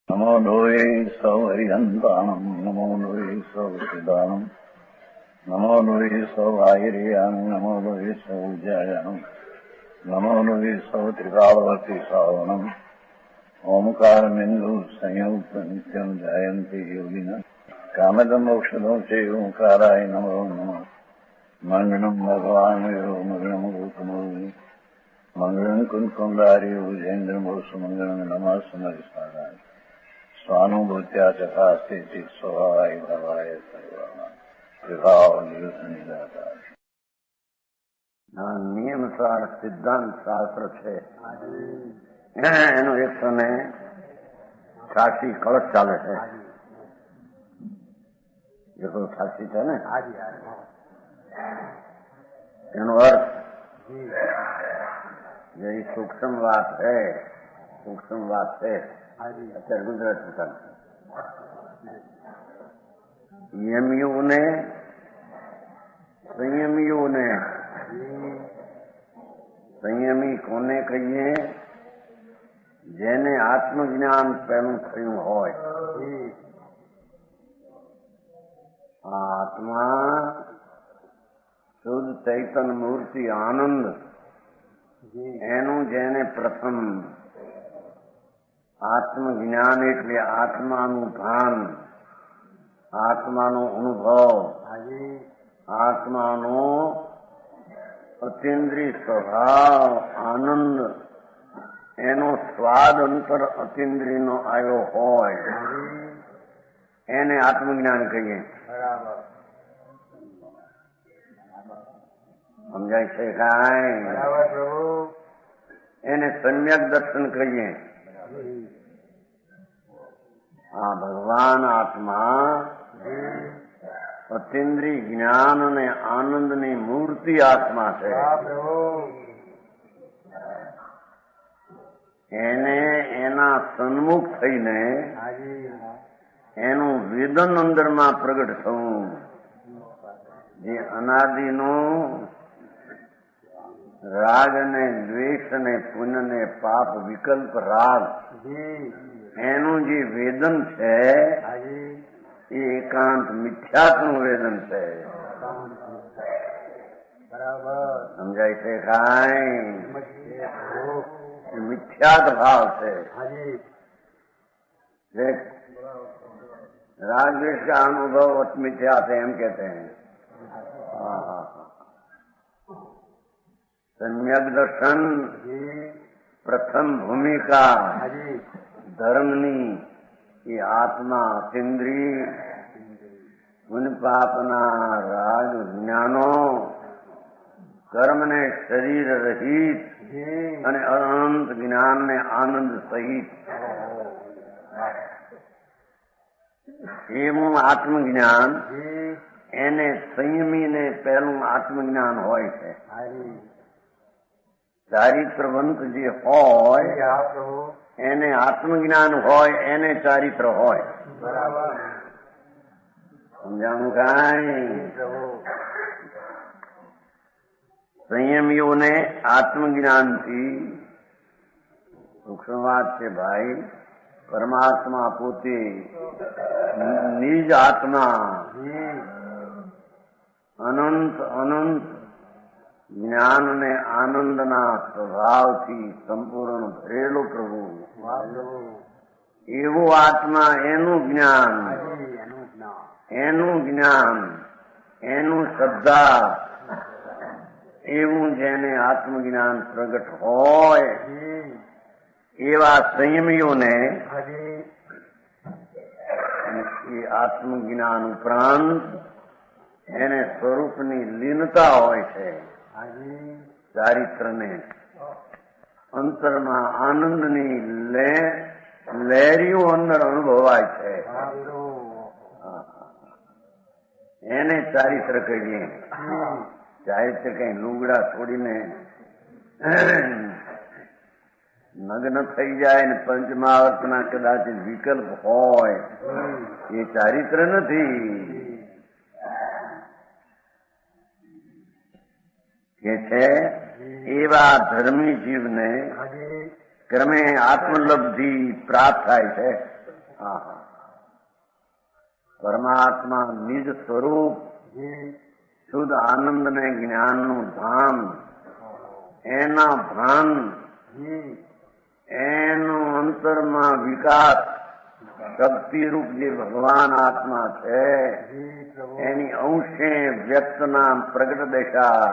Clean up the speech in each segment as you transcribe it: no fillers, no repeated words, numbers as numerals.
નમો લોહે સૌ હરિહંતાણમ નમો લોહે સૌ સિદાનમ નમો લોહે સૌ આહિર્યાન નમો લોહે સૌ જયાનમ નમો લોહે સૌ ત્રિકાળવતી સાવનમ ઓમકારમિંદુ સંયુક્ત નિત્યમ જયંતિ યોગિન કામદમ મોક્ષદો છે ઓંકારાય નમો નમઃ મંગળમ ભગવાન મંગળમ ગૌતમો મંગળમ કુંકુંડાર્યો જૈન્દ્રમો સુમંગળમ નમઃ સમરિસારાય સ્વાનુભૂત્યા ચકાસ્તે સ્વભાવાય ભવાય સર્વમાં વિભાવ નિરુદ્ધ નિરાકાર. નિયમસાર સિદ્ધાંત શાસ્ત્ર છે એનો 186 કળશ ચાલે છે. 186 છે ને. એનો અર્થ જે સૂક્ષ્મ વાત છે, સૂક્ષ્મ વાત છે અત્યારે ગુજરાતી ચાલશે. નિયમીઓને સંયમીઓને સંયમી કોને કહીએ? જેને આત્મજ્ઞાન પહેલું થયું હોય. આત્મા શુદ્ધ ચૈતન્ય મૂર્તિ આનંદ એનું જેને પ્રથમ આત્મજ્ઞાન એટલે આત્માનું ભાન, આત્માનો અનુભવ, આત્માનો અતિન્દ્રિય સ્વભાવ આનંદ એનો સ્વાદ અંતર અતિન્દ્રિયનો આવ્યો હોય એને આત્મજ્ઞાન કહીએ. સમજાય છે કાંઈ? એને સમ્યક દર્શન કહીએ. આ ભગવાન આત્મા અતિન્દ્રિય જ્ઞાન અને આનંદની મૂર્તિ આત્મા છે. એને એના સન્મુખ થઈને એનું વેદન અંદરમાં પ્રગટ થવું, જે અનાદિનું રાગ અને દ્વેષ અને પુણ્ય ને પાપ વિકલ્પ રાગ એનું જે વેદન છે એ એકાંત મિથ્યાત્વનું વેદન છે. સમજાય છે કાંઈ? મિથ્યાત ભાવ છે. राग द्वेष का अनुभव मिथ्या है हम कहते हैं. सम्यक दर्शन प्रथम भूमिका ધર્મની એ આત્મા અતિન્દ્રિય પુણ્ય પાપના રાગ જ્ઞાનો કર્મને શરીર રહિત અને અનંત જ્ઞાનને આનંદ સહિત એવું આત્મજ્ઞાન એને સંયમીને પહેલું આત્મજ્ઞાન હોય છે. ચારિત્રવંત જે હોય એને આત્મજ્ઞાન હોય, એને ચારિત્ર હોય. સમજાણું કાંઈ? સંયમીઓને આત્મજ્ઞાનથી સૂક્ષ્મ વાત છે ભાઈ. પરમાત્મા પોતે નિજ આત્મા અનંત અનંત જ્ઞાન અને આનંદના સ્વભાવથી સંપૂર્ણ ભરેલો પ્રભુ, એવું આત્મા એનું જ્ઞાન, એનું જ્ઞાન, એનું શ્રદ્ધા, એવું જેને આત્મજ્ઞાન પ્રગટ હોય એવા સંયમીઓને એ આત્મજ્ઞાન ઉપરાંત એને સ્વરૂપની લીનતા હોય છે. ચારિત્રને અંતરમાં આનંદની લહેરીઓ અંદર અનુભવાય છે. એને ચારિત્ર કહીએ. ચારિત્ર કઈ લુગડા છોડીને નગ્ન થઈ જાય ને પંચમહાવર્તના કદાચ વિકલ્પ હોય એ ચારિત્ર નથી. કે છે એવા ધર્મી જીવને ક્રમે આત્મલબ્ધિ પ્રાપ્ત થાય છે. પરમાત્મા નિજ સ્વરૂપ શુદ્ધ આનંદ ને જ્ઞાનનું ધામ, એના ભાન, એનો અંતરમાં વિકાસ, શક્તિરૂપ જે ભગવાન આત્મા છે એની અંશે વ્યક્તના પ્રગટ દશા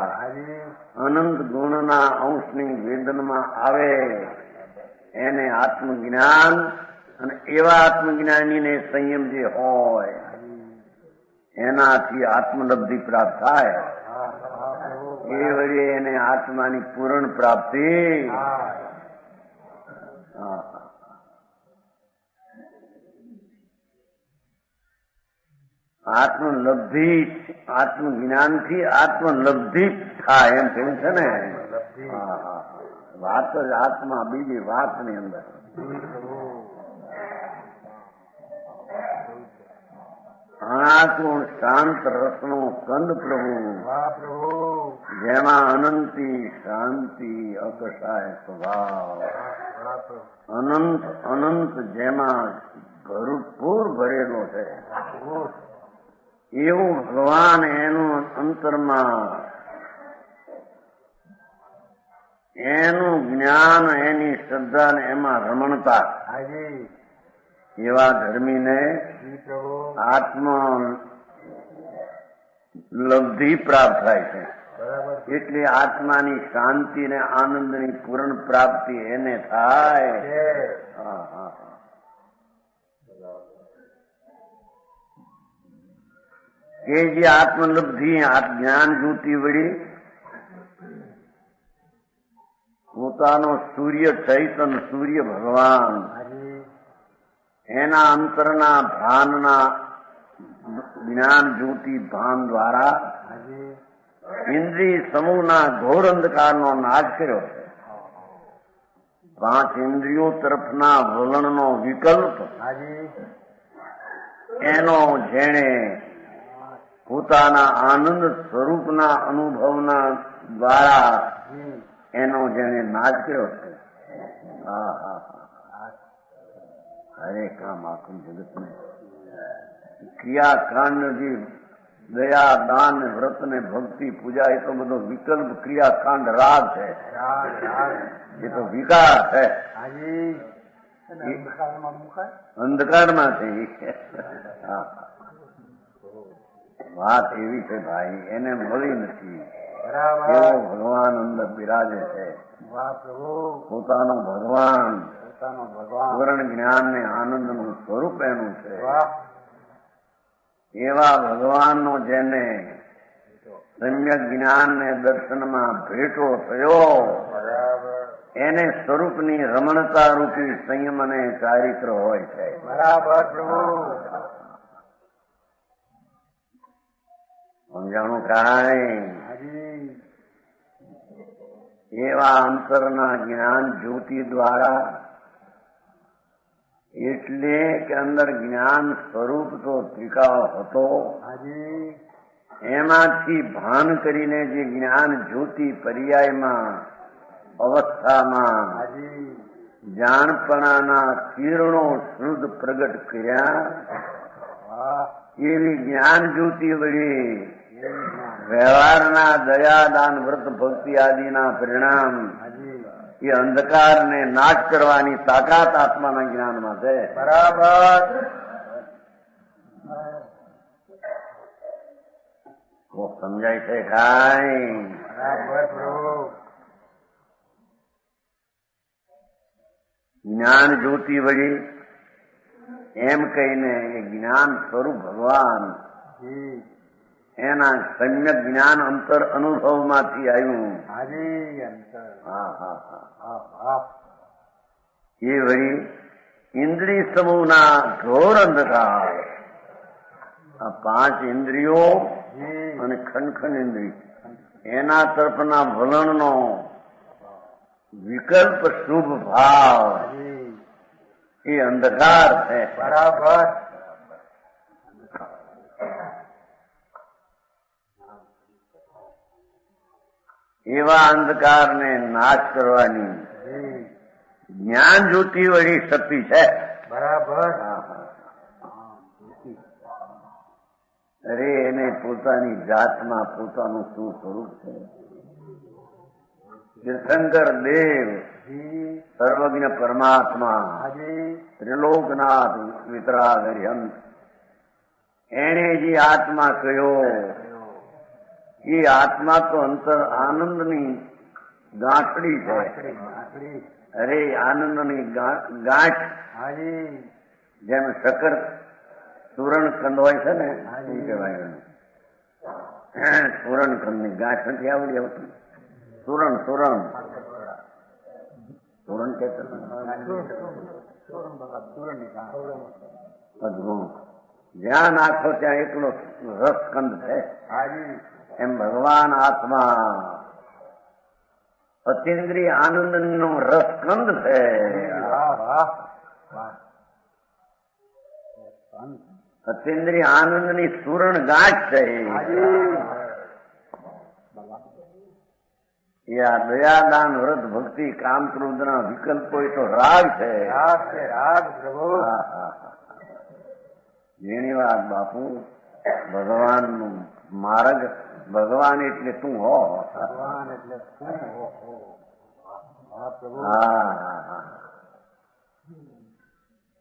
અનંત ગુણના અંશની વેદનમાં આવે એને આત્મજ્ઞાન, અને એવા આત્મજ્ઞાનીને સંયમ જે હોય એનાથી આત્મલબ્ધિ પ્રાપ્ત થાય. એ વળી એને આત્માની પૂર્ણ પ્રાપ્તિ. આત્મલબ્ધિ, આત્મજ્ઞાનથી આત્મલબ્ધિ થાય એમ કહ્યું છે ને. વાત જ આત્મા, બીજી વાતની અંદર. અનાત્મ શાંત રસનો કંદ પ્રભુ, જેમાં અનંતી શાંતિ અકસાય સ્વભાવ, અનંત અનંત જેમાં ભરપૂર ભરેલો છે એવું ભગવાન એનું અંતરમાં એનું જ્ઞાન, એની શ્રદ્ધા ને એમાં રમણતા, એવા ધર્મીને આત્મ લબ્ધિ પ્રાપ્ત થાય છે. એટલે આત્માની શાંતિ ને આનંદની પૂર્ણ પ્રાપ્તિ એને થાય. કે જે આત્મલબ્ધિ જ્ઞાન જ્યોતિ વળી પોતાનો સૂર્ય ચૈતન, સૂર્ય ભગવાન એના અંતરના ભાનના જ્ઞાન જ્યોતિ ભાન દ્વારા ઇન્દ્રિય સમૂહના ઘોર અંધકારનો નાશ કર્યો છે. 5 ઇન્દ્રિયો તરફના વલણનો વિકલ્પ એનો જેણે પોતાના આનંદ સ્વરૂપના અનુભવના દ્વારા એનો જેને નાશ કર્યો છે. હરે કામ આખું જગતને ક્રિયાકાંડ જે દયા, દાન, વ્રત ને ભક્તિ, પૂજા એ તો બધો વિકલ્પ ક્રિયાકાંડ રાગ છે. એ તો વિકાર છે, અંધકારમાં છે. વાત એવી છે ભાઈ, એને મળી નથી. એવો ભગવાન અંદર બિરાજે છે. પોતાનો ભગવાન પૂર્ણ જ્ઞાન ને આનંદ નું સ્વરૂપ એનું છે. એવા ભગવાનનો જેને સમ્યક જ્ઞાન ને દર્શનમાં ભેટો થયો એને સ્વરૂપની રમણતા રૂપી સંયમ અને ચારિત્ર હોય છે. સમજાણું કાંઈ? એવા અંતરના જ્ઞાન જ્યોતિ દ્વારા, એટલે કે અંદર જ્ઞાન સ્વરૂપ તો ત્રિકાળ હતો, એમાંથી ભાન કરીને જે જ્ઞાન જ્યોતિ પર્યાયમાં અવસ્થામાં જાણપણાના કિરણો શુદ્ધ પ્રગટ કર્યા, એવી જ્ઞાન જ્યોતિ વળી વ્યવહારના દયા, દાન, વ્રત, ભક્તિ આદિના પરિણામ એ અંધકારને નાશ કરવાની તાકાત આત્માના જ્ઞાનમાં છે. બરાબર. સમજાય છે કાંઈ? જ્ઞાન જ્યોતિ વળી એમ કહીને એ જ્ઞાન સ્વરૂપ ભગવાન એના સમ્યક જ્ઞાન અંતર અનુભવમાંથી આવ્યું. એ વળી ઇન્દ્રિય સમૂહના ઘોર અંધકાર, આ 5 ઇન્દ્રિયો અને ખનખન ઇન્દ્રિય એના તરફના વલણનો વિકલ્પ શુભ ભાવ એ અંધકાર છે. બરાબર. એવા અંધકારને નાશ કરવાની જ્ઞાન જ્યોતિ વળી શક્તિ છે. બરાબર. અરે એને પોતાની જાતમાં પોતાનું શું સ્વરૂપ છે. તીર્થંકર દેવ સર્વજ્ઞ પરમાત્મા ત્રિલોકનાથ વિતરાગ હરિહંસ એને જે આત્મા કહ્યો એ આત્મા તો અંતર આનંદની ગાંઠડી છે. અરે આનંદની ગાંઠ જેમ શક્કર સુરણ કંદ હોય છે ને શું કહેવાય સુરણ કંદ ની ગાંઠ નથી આવડી આવતી. સુરણ સુરણ સુરણ કે અદભુત જ્યાં નાખો ત્યાં એકલો રસકંદ છે. એમ ભગવાન આત્મા અતિન્દ્રિય આનંદ નો રસકંદ છે. અતિન્દ્રિય આનંદ ની સુરણ ગાંઠ છે. એ આ દયાદાન વ્રત ભક્તિ કામ ક્રોધ ના વિકલ્પો એ તો રાગ છે. જેની વાત બાપુ ભગવાન નું માર્ગ ભગવાન એટલે તું હો.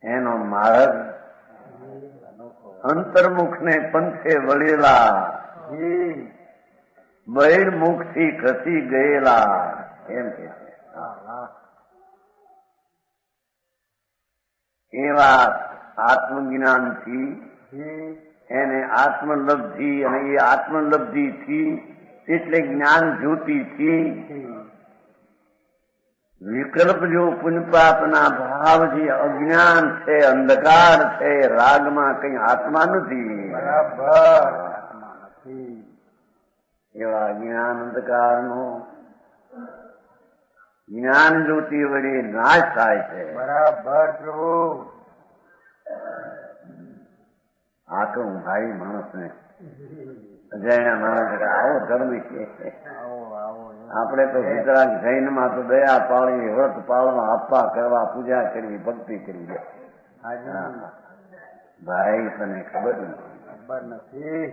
એનો માર્ગ અંતર્મુખ ને પંથે વળેલા બહિર્મુખ થી ખસી ગયેલા એમ કે એવા આત્મજ્ઞાનથી એને આત્મલબ્ધિ અને એ આત્મલબ્ધિ થી એટલે જ્ઞાન જ્યોતિથી વિકલ્પ જો પુણ્યપાપના ભાવ જે અજ્ઞાન છે અંધકાર છે રાગમાં કઈ આત્મા નથી. એવા જ્ઞાન અંધકાર નો જ્ઞાન જ્યોતિ વડે નાશ થાય છે. બરાબર પ્રભુ. આ તો ભાઈ માણસ ને અજાણ્યા માણસ આવો ધર્મ છે. આપણે તો વિતરાગ જૈન માં તો દયા પાળવી વ્રત પાળવા આપવા કરવા પૂજા કરવી ભક્તિ કરવી. ભાઈ તને ખબર નથી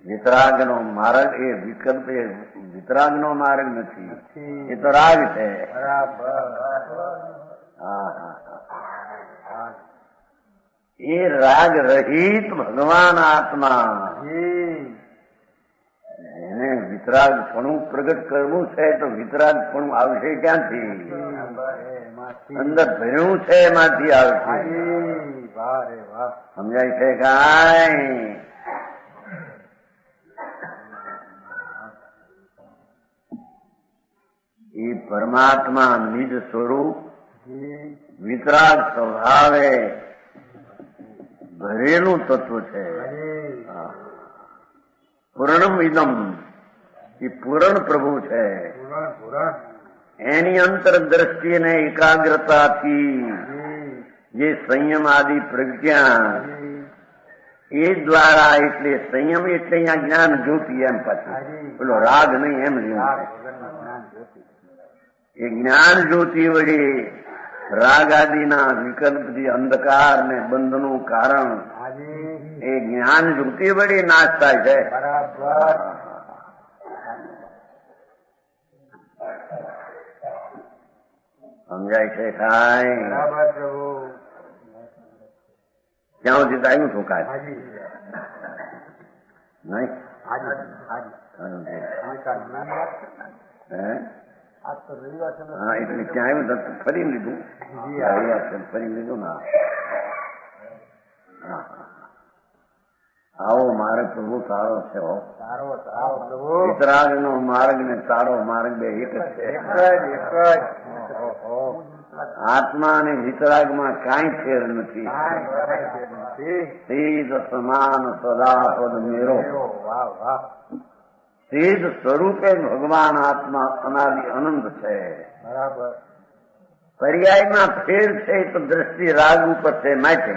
વિતરાગ નો માર્ગ એ વિકલ્પ એ વિતરાગ નો માર્ગ નથી. એ તો રાગ છે. એ રાગ રહિત ભગવાન આત્મા એને વિતરાગ પણ પ્રગટ કરવું છે તો વિતરાગ પણ આવશે ક્યાંથી? અંદર ભર્યું છે એમાંથી આવશે. સમજાય છે કાંઈ? એ પરમાત્મા નિજ સ્વરૂપ વિતરાગ સ્વભાવે ભરેલું તત્વ છે. પૂર્ણમ ઇદમ એ પૂર્ણ પ્રભુ છે. એની અંતર દ્રષ્ટિ અને એકાગ્રતાથી જે સંયમ આદિ પ્રજ્ઞા એ દ્વારા એટલે સંયમ એટલે અહીંયા જ્ઞાન જ્યોતિ એમ પાછું પેલો રાગ નહીં એમ લેવું. એ જ્ઞાન જ્યોતિ વડે રાગ આદિના વિકલ્પથી અંધકાર ને બંધનું કારણ એ જ્ઞાન જ્યોતિ વડે નાશ થાય છે. સમજાય છે કાંઈ? ક્યાં સુધી આવ્યું છું કાંઈ નહીં? હા એટલે ક્યાં આવ્યું ફરી લીધું ફરી લીધું ના. આવો માર્ગ પ્રભુ સારો છે. વિતરાગ નો માર્ગ ને સારો માર્ગ બે એક જ છે. આત્મા અને વિતરાગમાં કાંઈ ફેર નથી. સિદ્ધ સમાન સદા પદ મેરો. સિદ્ધ સ્વરૂપે ભગવાન આત્મા અનાદિ અનંત છે. બરાબર. પર્યાયમાં ફેર છે તો દ્રષ્ટિ રાગ ઉપર છે માટે.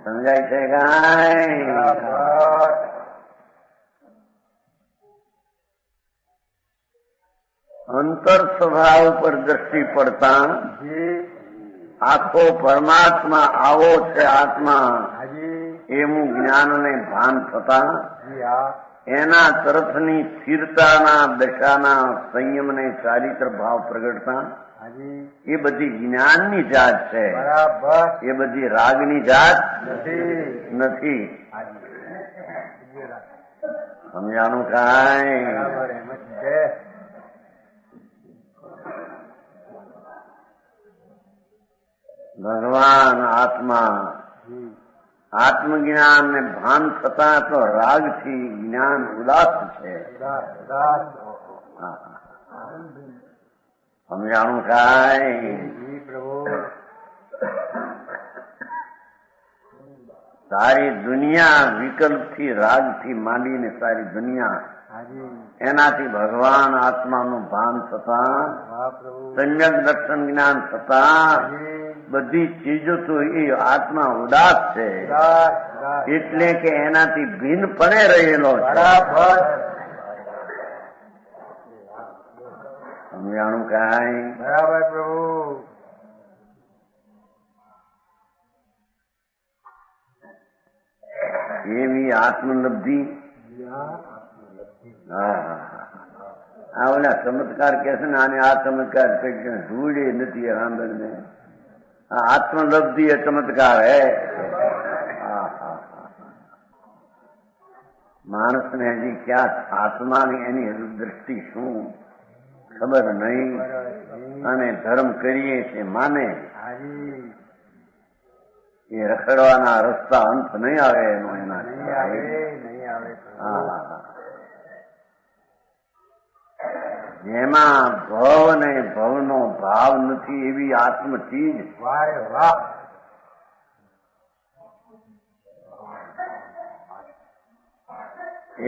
સમજાય છે કાંઈ? અંતર સ્વભાવ ઉપર દ્રષ્ટિ પડતા આખો પરમાત્મા આવો છે આત્મા એવું જ્ઞાનને ભાન થતા એના તરફની સ્થિરતાના દશાના સંયમને ચારિત્ર ભાવ પ્રગટતા એ બધી જ્ઞાનની જાત છે, એ બધી રાગની જાત નથી. સમજાણું કાંઈ? ભગવાન આત્મા આત્મજ્ઞાન ને ભાન થતા તો રાગથી જ્ઞાન ઉદાસ છે. સમજાણું કાંઈ? સારી દુનિયા વિકલ્પથી રાગથી માંડીને સારી દુનિયા એનાથી ભગવાન આત્માનું ભાન થતા સમ્યક દર્શન જ્ઞાન થતા બધી ચીજો તો એ આત્મા ઉદાસ છે, એટલે કે એનાથી ભિન્નપણે રહેલો છે. સમજાણું કાંઈ? બરાબર પ્રભુ. એવી આત્મલબ્ધિ. આ ઓલા ચમત્કાર કે છે ને, આને આ ચમત્કાર ધૂળે નથી આંદરને. આત્મલબ્ધિ એ ચમત્કાર હે. માણસને હજી ક્યાં આત્માની એની દ્રષ્ટિ શું ખબર નહીં, અને ધર્મ કરીએ છે માને એ રખડવાના રસ્તા અંત નહીં આવે એનો. એના જેમાં ભવ ને ભવનો ભાવ નથી એવી આત્મ ચીજ.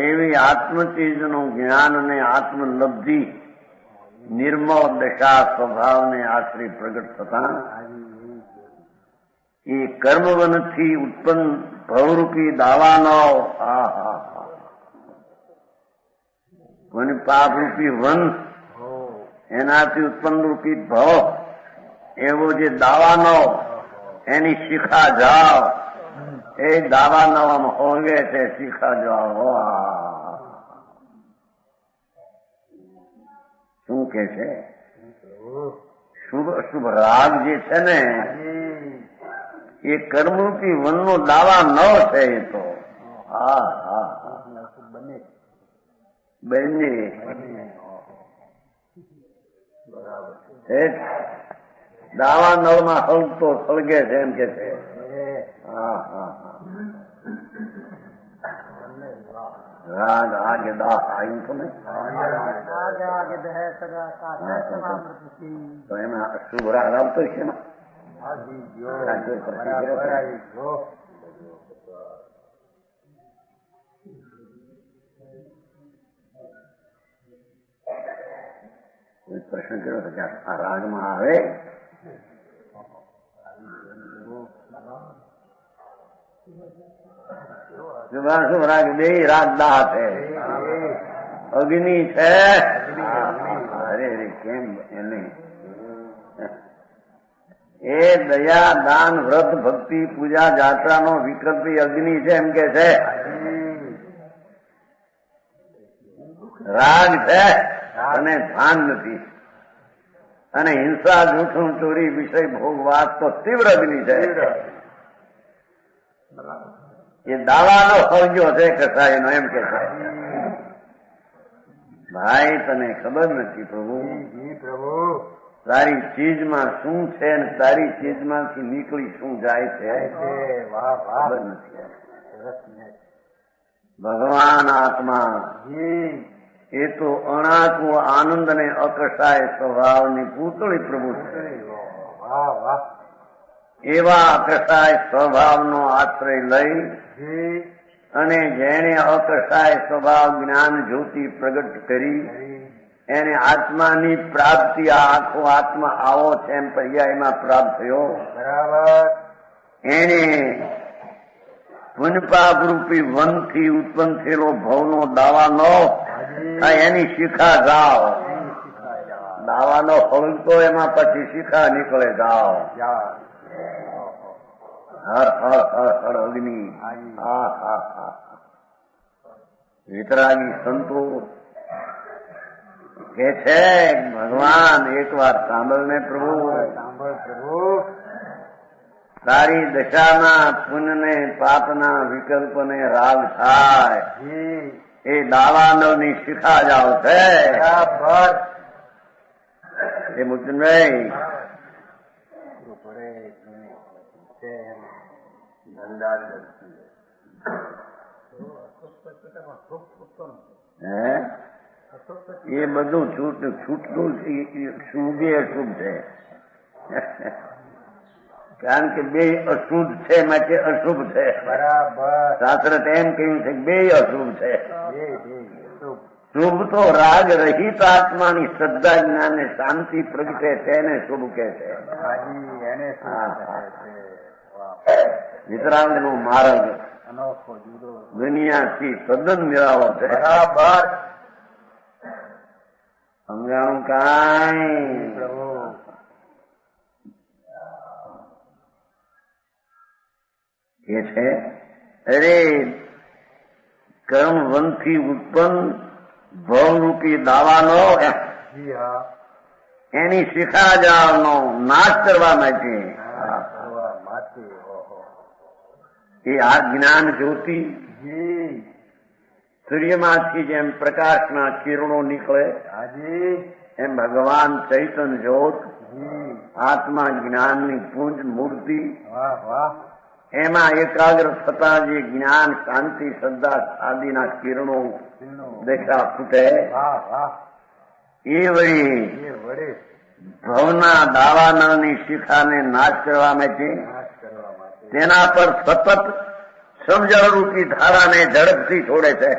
એવી આત્મચીજનું જ્ઞાન ને આત્મલબ્ધિ નિર્મળ દશા સ્વભાવને આશ્રય પ્રગટ થતા એ કર્મવનથી ઉત્પન્ન ભવરૂપી દાવાનો પાપરૂપી વન એનાથી ઉત્પન્ન રૂપી ભવ એવો જે દાવાનો એની શિખા જાઓ એ દાવાનો હોંગે છે. શિખા જાઓ શું કે છે? શુભ શુભ રાગ જે છે ને એ કર્મરૂપી વનનો દાવા ન છે. એ તો બને દાવા નળમાં હળતો સળગે છે એમ કે છે. રાગ આગે દાહ આવ્યું તો નહીં, તો એમાં શુભ રાગ આવતો છે ને. પ્રશ્ન કર્યો હતો કે આ રાગમાં આવે શુભ રાગ બે રાગ દાહ છે, અગ્નિ છે. અરે અરે કેમ એને એ દયા દાન વ્રત ભક્તિ પૂજા જાત્રાનો વિકલ્પી અગ્નિ છે એમ કે છે. રાગ છે અને ભાન નથી, અને હિંસા જૂઠું ચોરી વિષય ભોગ વાત તો તીવ્ર અગ્નિ છે. એ દાવાનો ફરજો છે કસાઈનો એમ કે છે. ભાઈ તને ખબર નથી પ્રભુ તારી ચીજમાં શું છે ને તારી ચીજમાંથી નીકળી શું જાય છે ખબર નથી. ભગવાન આત્મા એ તો અણાકુ આનંદ ને અકસાય સ્વભાવની પૂતળી પ્રભુ છે. એવા અકસાય સ્વભાવનો આશ્રય લઈ અને જેણે અકસાય સ્વભાવ જ્ઞાન જ્યોતિ પ્રગટ કરી એને આત્માની પ્રાપ્તિ આ આખો આત્મા આવો છે એમ પર્યાયમાં પ્રાપ્ત થયો. બરાબર. એને પુનપાપરૂપી વનથી ઉત્પન્ન થયેલો ભવનો દાવાનો એની શિખા જાઓ. દાવાનો ફળ તો એમાં પછી શિખા નીકળે જાઓ. હર હર હર હર અગ્નિ. હા હા હા. વિતરાગી સંતો કે છે ભગવાન એકવાર સાંભળને પ્રભુ, સાંભળ પ્રભુ. તારી દશાના પુણ્યને પાપના વિકલ્પને રાગ થાય એ દાવાનવની શિખા જાવ છે. બરાબર. એ મુકુંદભાઈ એ બધું છૂટતું શુભે અશુભ છે. કારણ કે બે અશુદ્ધ છે માટે અશુભ છે. બરાબર. શાસ્ત્ર એમ કહ્યું છે કે બે અશુભ છે. શુભ તો રાગ રહિત આત્માની શ્રદ્ધા જ્ઞાન ને શાંતિ પ્રગટે તેને શુભ કે છે. વિતરાગનો માર્ગ દુનિયાથી તદ્દન નિરાળો છે. બરાબર. સમજાણું કાંઈ પ્રભુ. એ છે અરે કર્મ વનથી ઉત્પન્ન ભવરૂપી દાવાનો જી હા. એની શિખા જાળનો નાશ કરવા માટે એ આ જ્ઞાન જ્યોતિ જી. સૂર્યમાંથી જેમ પ્રકાશના કિરણો નીકળે હાજી. એમ ભગવાન ચૈતન્ય જ્યોત જી. આત્મા જ્ઞાનની પૂંજ મૂર્તિ વાહ વાહ. એમાં એકાગ્ર થતા જે જ્ઞાન શાંતિ શ્રદ્ધા આદિના કિરણો દેખા ફૂટે વાહ વાહ. એ વળી એ વડે ભવના દાવાનળની શિખાને નાશ કરવા માટે નાશ કરવા માટે તેના પર સતત સમજણરૂપી ધારાને ઝડપથી છોડે છે.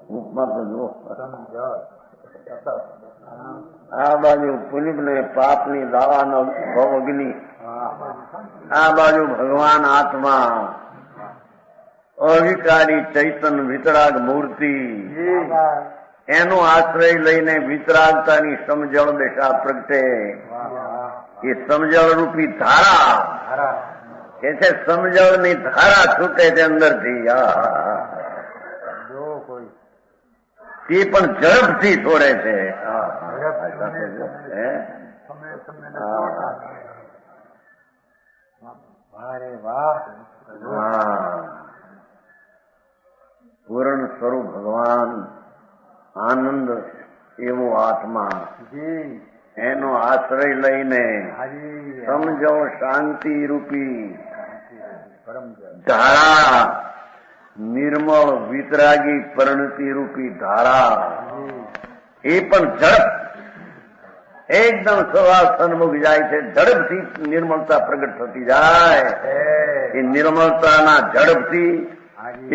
ઉપમાં તો જુઓ, આ બાજુ પુનિબને પાપની દાવાનો ભવ અગ્નિ, આ બાજુ ભગવાન આત્મા અવિકારી ચૈતન વિતરાગ મૂર્તિ, એનો આશ્રય લઈને વિતરાગતાની સમજણ દેખા પ્રગટે. એ સમજણ રૂપી ધારા કે છે, સમજણની ધારા છૂટે છે અંદરથી. તે પણ ઝડપથી છોડે છે. પૂર્ણ સ્વરૂપ ભગવાન આનંદ એવો આત્મા, એનો આશ્રય લઈને સમજો શાંતિ રૂપી ધારા, નિર્મળ વિતરાગી પરિણતિ રૂપી ધારા, એ પણ ઝડપ એકદમ સવા સન્મુખ જાય છે. ઝડપથી નિર્મળતા પ્રગટ થતી જાય. એ નિર્મળતાના ઝડપથી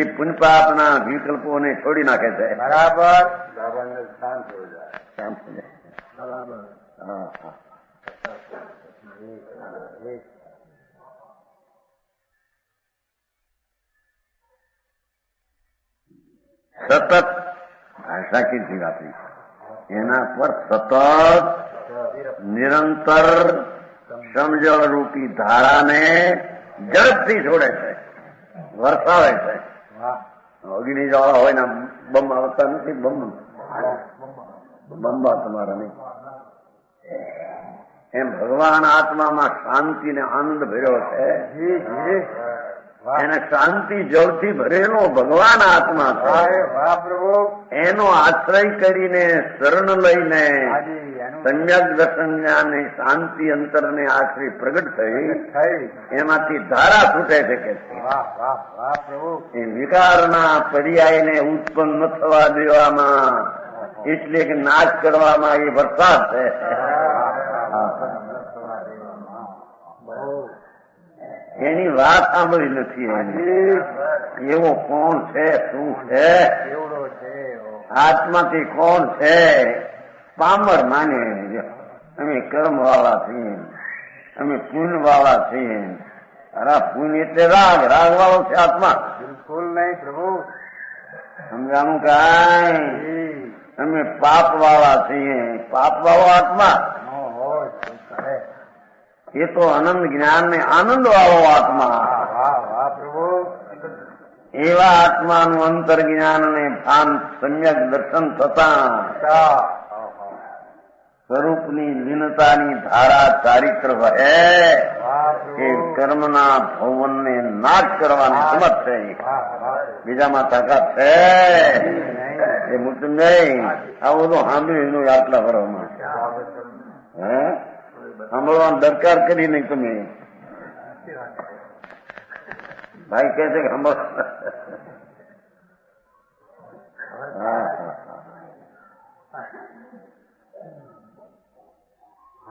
એ પુણ્યપાપના વિકલ્પોને છોડી નાખે છે. બરાબર. શાંત થઈ જાય. બરાબર. હા હા. સતત ભાષા કીધી વાપરી, એના પર સતત નિરંતર સમજણ રૂપી ધારાને ઝડપથી છોડે છે, વરસાવે છે. અગ્નિ જ્વાળા હોય ને બમ આવતા નથી. બંબા તમારા નહીં. એમ ભગવાન આત્મામાં શાંતિ ને આનંદ ભર્યો છે. એને શાંતિ જળથી ભરેલો ભગવાન આત્મા છે. એનો આશ્રય કરીને શરણ લઈને સમ્યક દર્શન જ્ઞાને શાંતિ અંતરને આશ્રય પ્રગટ થઈ, એમાંથી ધારા છૂટે છે કે એ વિકારના પર્યાયને ઉત્પન્ન ન થવા દેવામાં, એટલે કે નાશ કરવામાં એ વરસાદ છે. એની વાત સાંભળી નથી. એવો કોણ છે, શું છે, આત્માથી કોણ છે? પામર માને અમે કર્મ વાળા છીએ, અમે પુણ્ય વાળા છીએ. અરે પુણ્ય એટલે રાગ, રાગ વાળો છે આત્મા. બિલકુલ નહીં પ્રભુ. સમજાણું કાંઈ? અમે પાપ વાળા છીએ, પાપ વાળો આત્મા. એ તો અનંત જ્ઞાન ને આનંદ વાળો આત્મા. વાહ વાહ પ્રભુ. એવા આત્માનું અંતર જ્ઞાન ને ભાન સમ્યક દર્શન થતા સ્વરૂપની લીનતાની ધારા ચારિત્ર વહે એ કર્મના ભવનને નાશ કરવાની સમજ છે. બીજામાં તાકાત છે એ મુદ્દો નહીં. આ બધું સાંભળ્યું આટલા ભરવામાં હે સાંભળવાનો દરકાર કરી નહીં તમે. ભાઈ કહે છે કે સાંભળ.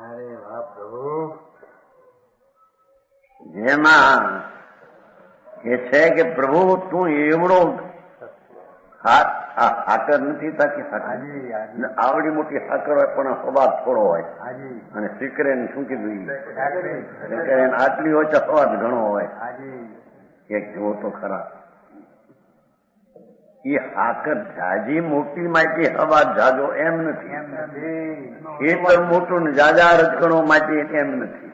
અરે વાહ પ્રભુ. જેમાં એ છે કે પ્રભુ તું એવડો હાકર નથી તાકી આવડી મોટી હાકર હોય પણ અવાજ થોડો હોય. અને શીકરે શું કીધું આટલી હોય તો અવાજ ઘણો હોય. એક જુઓ તો ખરા એ હાકર જાજી મોટી માટે અવાજ જાજો એમ નથી. ખેતર મોટું ને જાજા રજકણો માટે એમ નથી.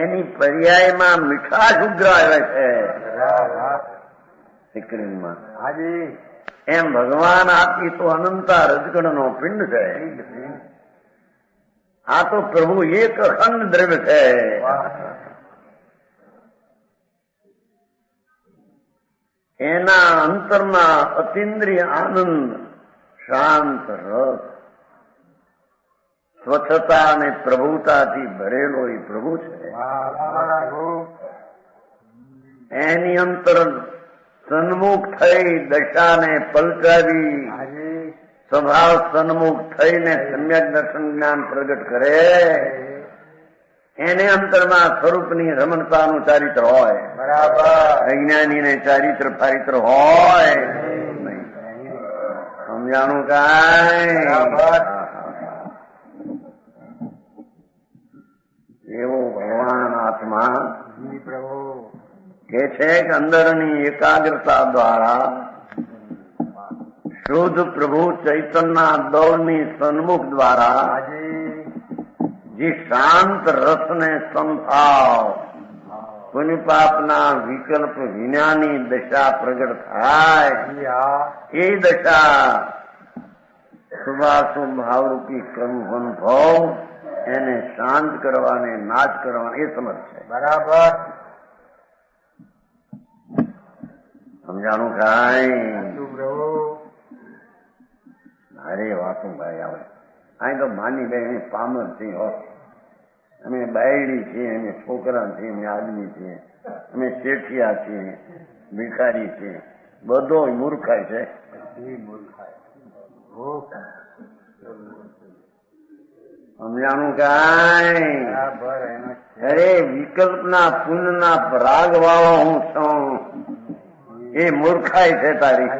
એની પર્યાયમાં મીઠાશ ઉઘરાવે છે શીકરીમાં. એમ ભગવાન આપી તો અનંતા રજગણનો પિંડ છે. આ તો પ્રભુ એક અખંડ દ્રવ્ય છે. એના અંતરના અતિન્દ્રિય આનંદ, શાંત રસ, સ્વચ્છતા અને પ્રભુતાથી ભરેલો એ પ્રભુ છે. એની અંતર સન્મુખ થઈ દશાને પલટાવી સ્વભાવ સન્મુખ થઈને સમ્યક દર્શન જ્ઞાન પ્રગટ કરે. એને અંતરમાં સ્વરૂપની રમણતાનું ચારિત્ર હોય. બરાબર. અજ્ઞાનીને ચારિત્ર પારિત્ર હોય નહીં. સમજાણું કાંઈ? એવો ભગવાન આત્મા કે છે કે અંદરની એકાગ્રતા દ્વારા શુદ્ધ પ્રભુ ચૈતન્યના દોરની સન્મુખ દ્વારા જે શાંત રસને સંભાવ પુનિપાપના વિકલ્પ વિનાની દશા પ્રગટ થાય. એ દશા શુભાશુભ ભાવરૂપી કર્મ અનુભવ એને શાંત કરવાને નાશ કરવાને એ સમજ છે. બરાબર. સમજાણું કાંઈ? અરે વાતો ભાઈ આવે અહીં તો માની બે પામર છે. અમે બાયડી છીએ, અમે છોકરા છીએ, અમે આદમી છીએ, અમે શેઠિયા છીએ, ભિખારી છીએ, બધો મૂર્ખાય છે. સમજાણું કાંઈ? અરે વિકલ્પના પુણ્યના રાગ વાળો હું છું એ મૂર્ખાય છે તારી.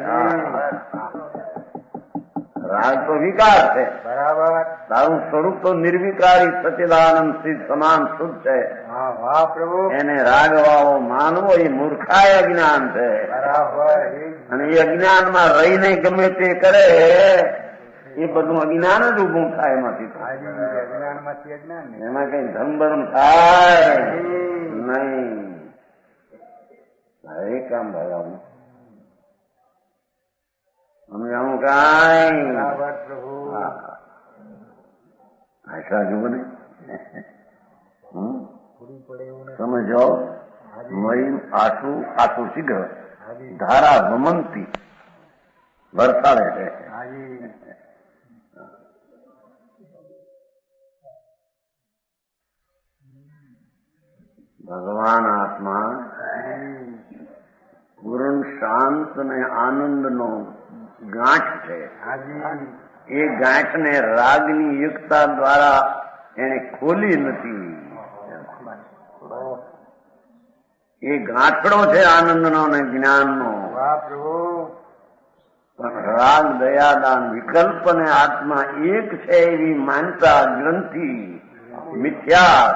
રાગ તો વિકાર છે. બરાબર. તારું સ્વરૂપ તો નિર્વિકારી સચિદાનંદ સિદ્ધ સમાન શુદ્ધ છે. વાહ પ્રભુ. એને રાગ વાળો માનવો એ મૂર્ખાય અજ્ઞાન છે. બરાબર. અને એ અજ્ઞાનમાં રહીને ગમે તે કરે એ બધું અજ્ઞાન જ ઉભું થાય. એમાંથી એમાં કઈ ધર્મ બરમ થાય નહીં. એ કામ ભગવાન સમજાણું કાંઈ? આશા જુઓ ને સમજો. મય આંસુ આંસુ શીઘ્ર ધારા વમનતી વરસાડે છે. ભગવાન આત્મા પૂર્ણ શાંત ને આનંદનો ગાંઠ છે. એ ગાંઠને રાગની યુક્તા દ્વારા એને ખોલી નથી. એ ગાંઠડો છે આનંદનો ને જ્ઞાનનો. પણ રાગ દયાદાન વિકલ્પ ને આત્મા એક છે એવી માનતા ગ્રંથિ મિથ્યા.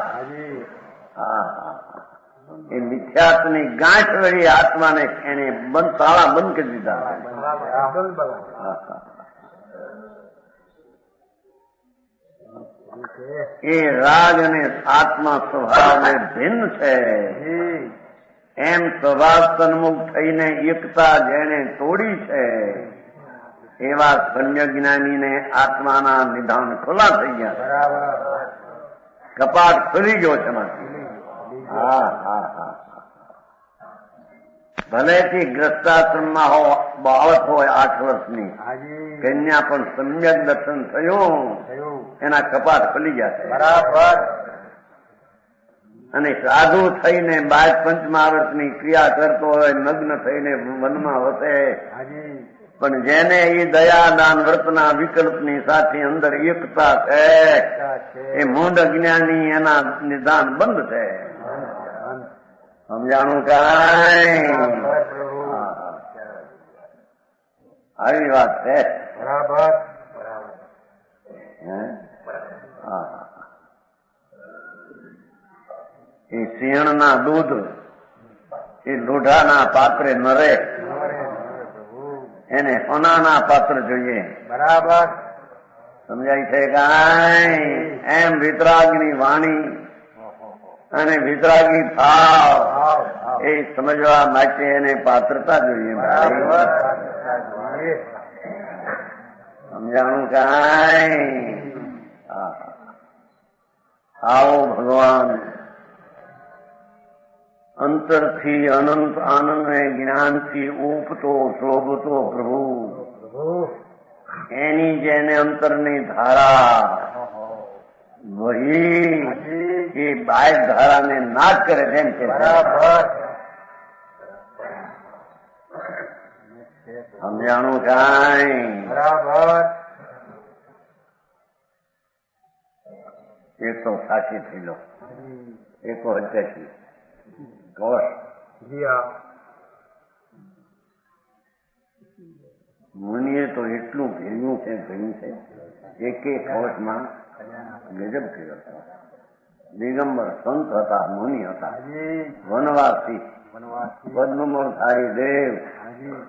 એ મિથ્યાત્વની ગાંઠ વળી આત્માને એને તાળા બંધ કરી દીધા. એ રાગ અને આત્મા સ્વભાવને ભિન્ન છે. એમ સ્વભાવ સન્મુખ થઈને એકતા જેને તોડી છે એવા સમ્યક જ્ઞાનીને આત્માના નિધાન ખુલ્લા થઈ ગયા. બરાબર. કપાટ ખુલી ગયો છે માંથી. હા હા હા. ભલેથી ગ્રસ્તાશ્રમમાં બાળક હોય 8 વર્ષની કન્યા પણ સમ્યક દર્શન થયું એના કપાટ ખુલી ગયા છે. બરાબર. અને સાધુ થઈને 22 ક્રિયા કરતો હોય નગ્ન થઈને વનમાં વસે પણ જેને એ દયાદાન વ્રતના વિકલ્પની સાથે અંદર એકતા છે એ મૂંઢ જ્ઞાની એના નિદાન બંધ છે. સમજાણું કાંઈ? આવી વાત છે. બરાબર. એ સિંહણના દૂધ એ લોઢાના પાત્રે ન રહે, એને સોનાના પાત્ર જોઈએ. બરાબર. સમજાય છે કાંઈ? એમ વિતરાગની વાણી અને વિતરાગી ભાવ એ સમજવા માટે એને પાત્રતા જોઈએ. સમજાણું કાંઈ? આવો ભગવાન અંતરથી અનંત આનંદ ને જ્ઞાનથી ઉપતો શોભતો પ્રભુ એની જેને અંતરની ધારા વહી એ બાહ્ય ધારાને નાશ કરે તેમ છે. બરાબર. સમજાણું કાંઈ? બરાબર. એક તો સાચી થઈ લો, એક હત્યાથી કોષ મુનિએ તો એટલું ભેગું છે એક કોષમાં ગજબ કર્યો હતો. દિગંબર સંત હતા, મુનિ હતા, વનવાસી, પદ્મમૂળધારી દેવ,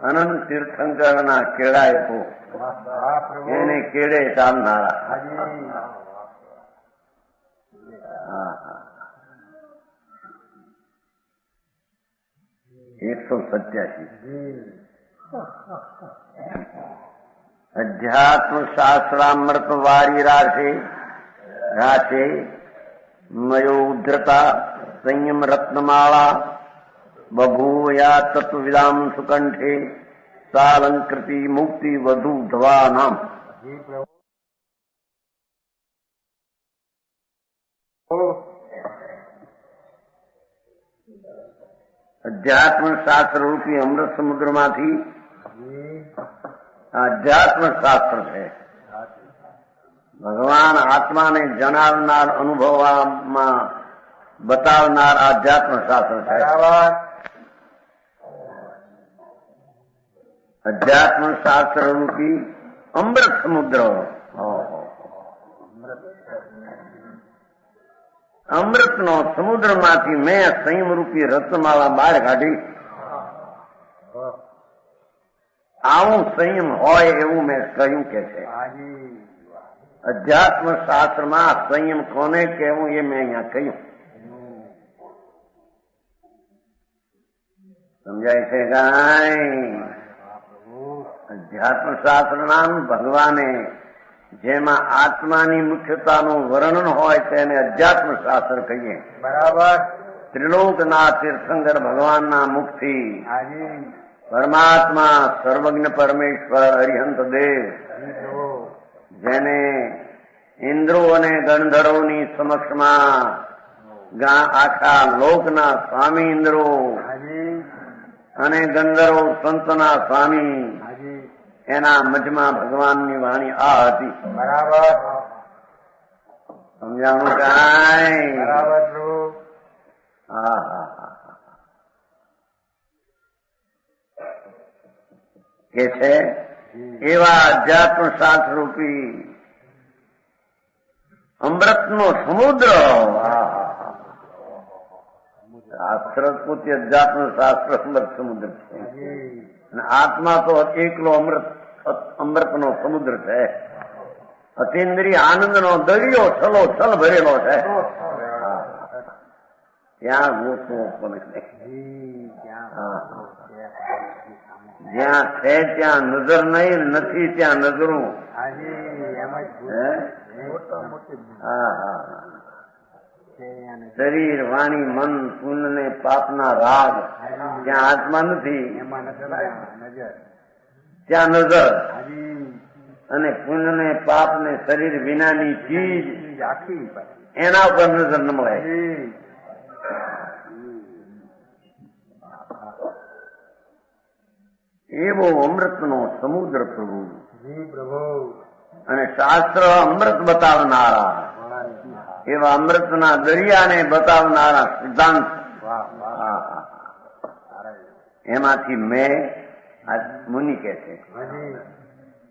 અનંત તીર્થંકરના કેળાય તો એને કેળે ચાલનારા. હા હા. 187 અધ્યાત્મ શાસ્ત્રામૃત વારી રાશે મયો ઉદ્ધતા સંયમ રત્નમાળા બભૂવયા તત્વવિદામ સુકંઠે સાલંકૃતિ મુક્તિ વધુ ધવા નામ. અધ્યાત્મ શાસ્ત્ર રૂપી અમૃત સમુદ્રમાંથી અધ્યાત્મ શાસ્ત્ર છે. ભગવાન આત્માને જણાવનાર, અનુભવવામાં બતાવનાર આધ્યાત્મ શાસ્ત્ર છે. અધ્યાત્મ શાસ્ત્ર રૂપી અમૃત સમુદ્ર. અમૃતનો સમુદ્રમાંથી મેં સંયમ રૂપી રત્નમાળા બહાર કાઢી. આવું સંયમ હોય એવું મેં કહ્યું કે છે. અધ્યાત્મ શાસ્ત્રમાં સંયમ કોને કહેવું એ મેં અહીંયા કહ્યું. સમજાય છે કાંઈ? અધ્યાત્મ શાસ્ત્રના ભગવાને જેમાં આત્માની મુખ્યતાનું વર્ણન હોય તેને અધ્યાત્મ શાસ્ત્ર કહીએ. બરાબર. ત્રિલોકના તીર્થંકર ભગવાનના મુખથી પરમાત્મા સર્વજ્ઞ પરમેશ્વર અરિહંત દેવ જેને ઇન્દ્રો અને ગંધર્વોની સમક્ષમાં આખા લોકના સ્વામી ઇન્દ્રો અને ગંધર્વો સંતના સ્વામી એના મજમાં ભગવાનની વાણી આ હતી. બરાબર. સમજાણું કાંઈ? બરાબર. હા હા હા. કે છે એવા અધ્યાત્મ શાસ્ત્ર રૂપી અમૃતનો સમુદ્ર. શાસ્ત્ર પોતે અધ્યાત્મ શાસ્ત્ર અમૃત સમુદ્ર છે અને આત્મા તો એકલો અમૃતનો સમુદ્ર છે. અતિન્દ્રિય આનંદનો દરિયો છલો છલ ભરેલો છે. ત્યાં ગોતવો પડે. જ્યાં છે ત્યાં નજર નહીં, નથી ત્યાં નજરું. શરીર, વાણી, મન, પુણ્ય ને પાપના રાગ, ત્યાં આત્મા નથી, ત્યાં નજર. અને પુણ્ય ને પાપ ને શરીર વિનાની ચીજ એના ઉપર નજર ન મળે. એવો અમૃતનો સમુદ્ર પ્રભુ. અને શાસ્ત્ર અમૃત બતાવનારા, એવા અમૃતના દરિયાને બતાવનારા સિદ્ધાંત. એમાંથી મેં આ મુનિ કે છે,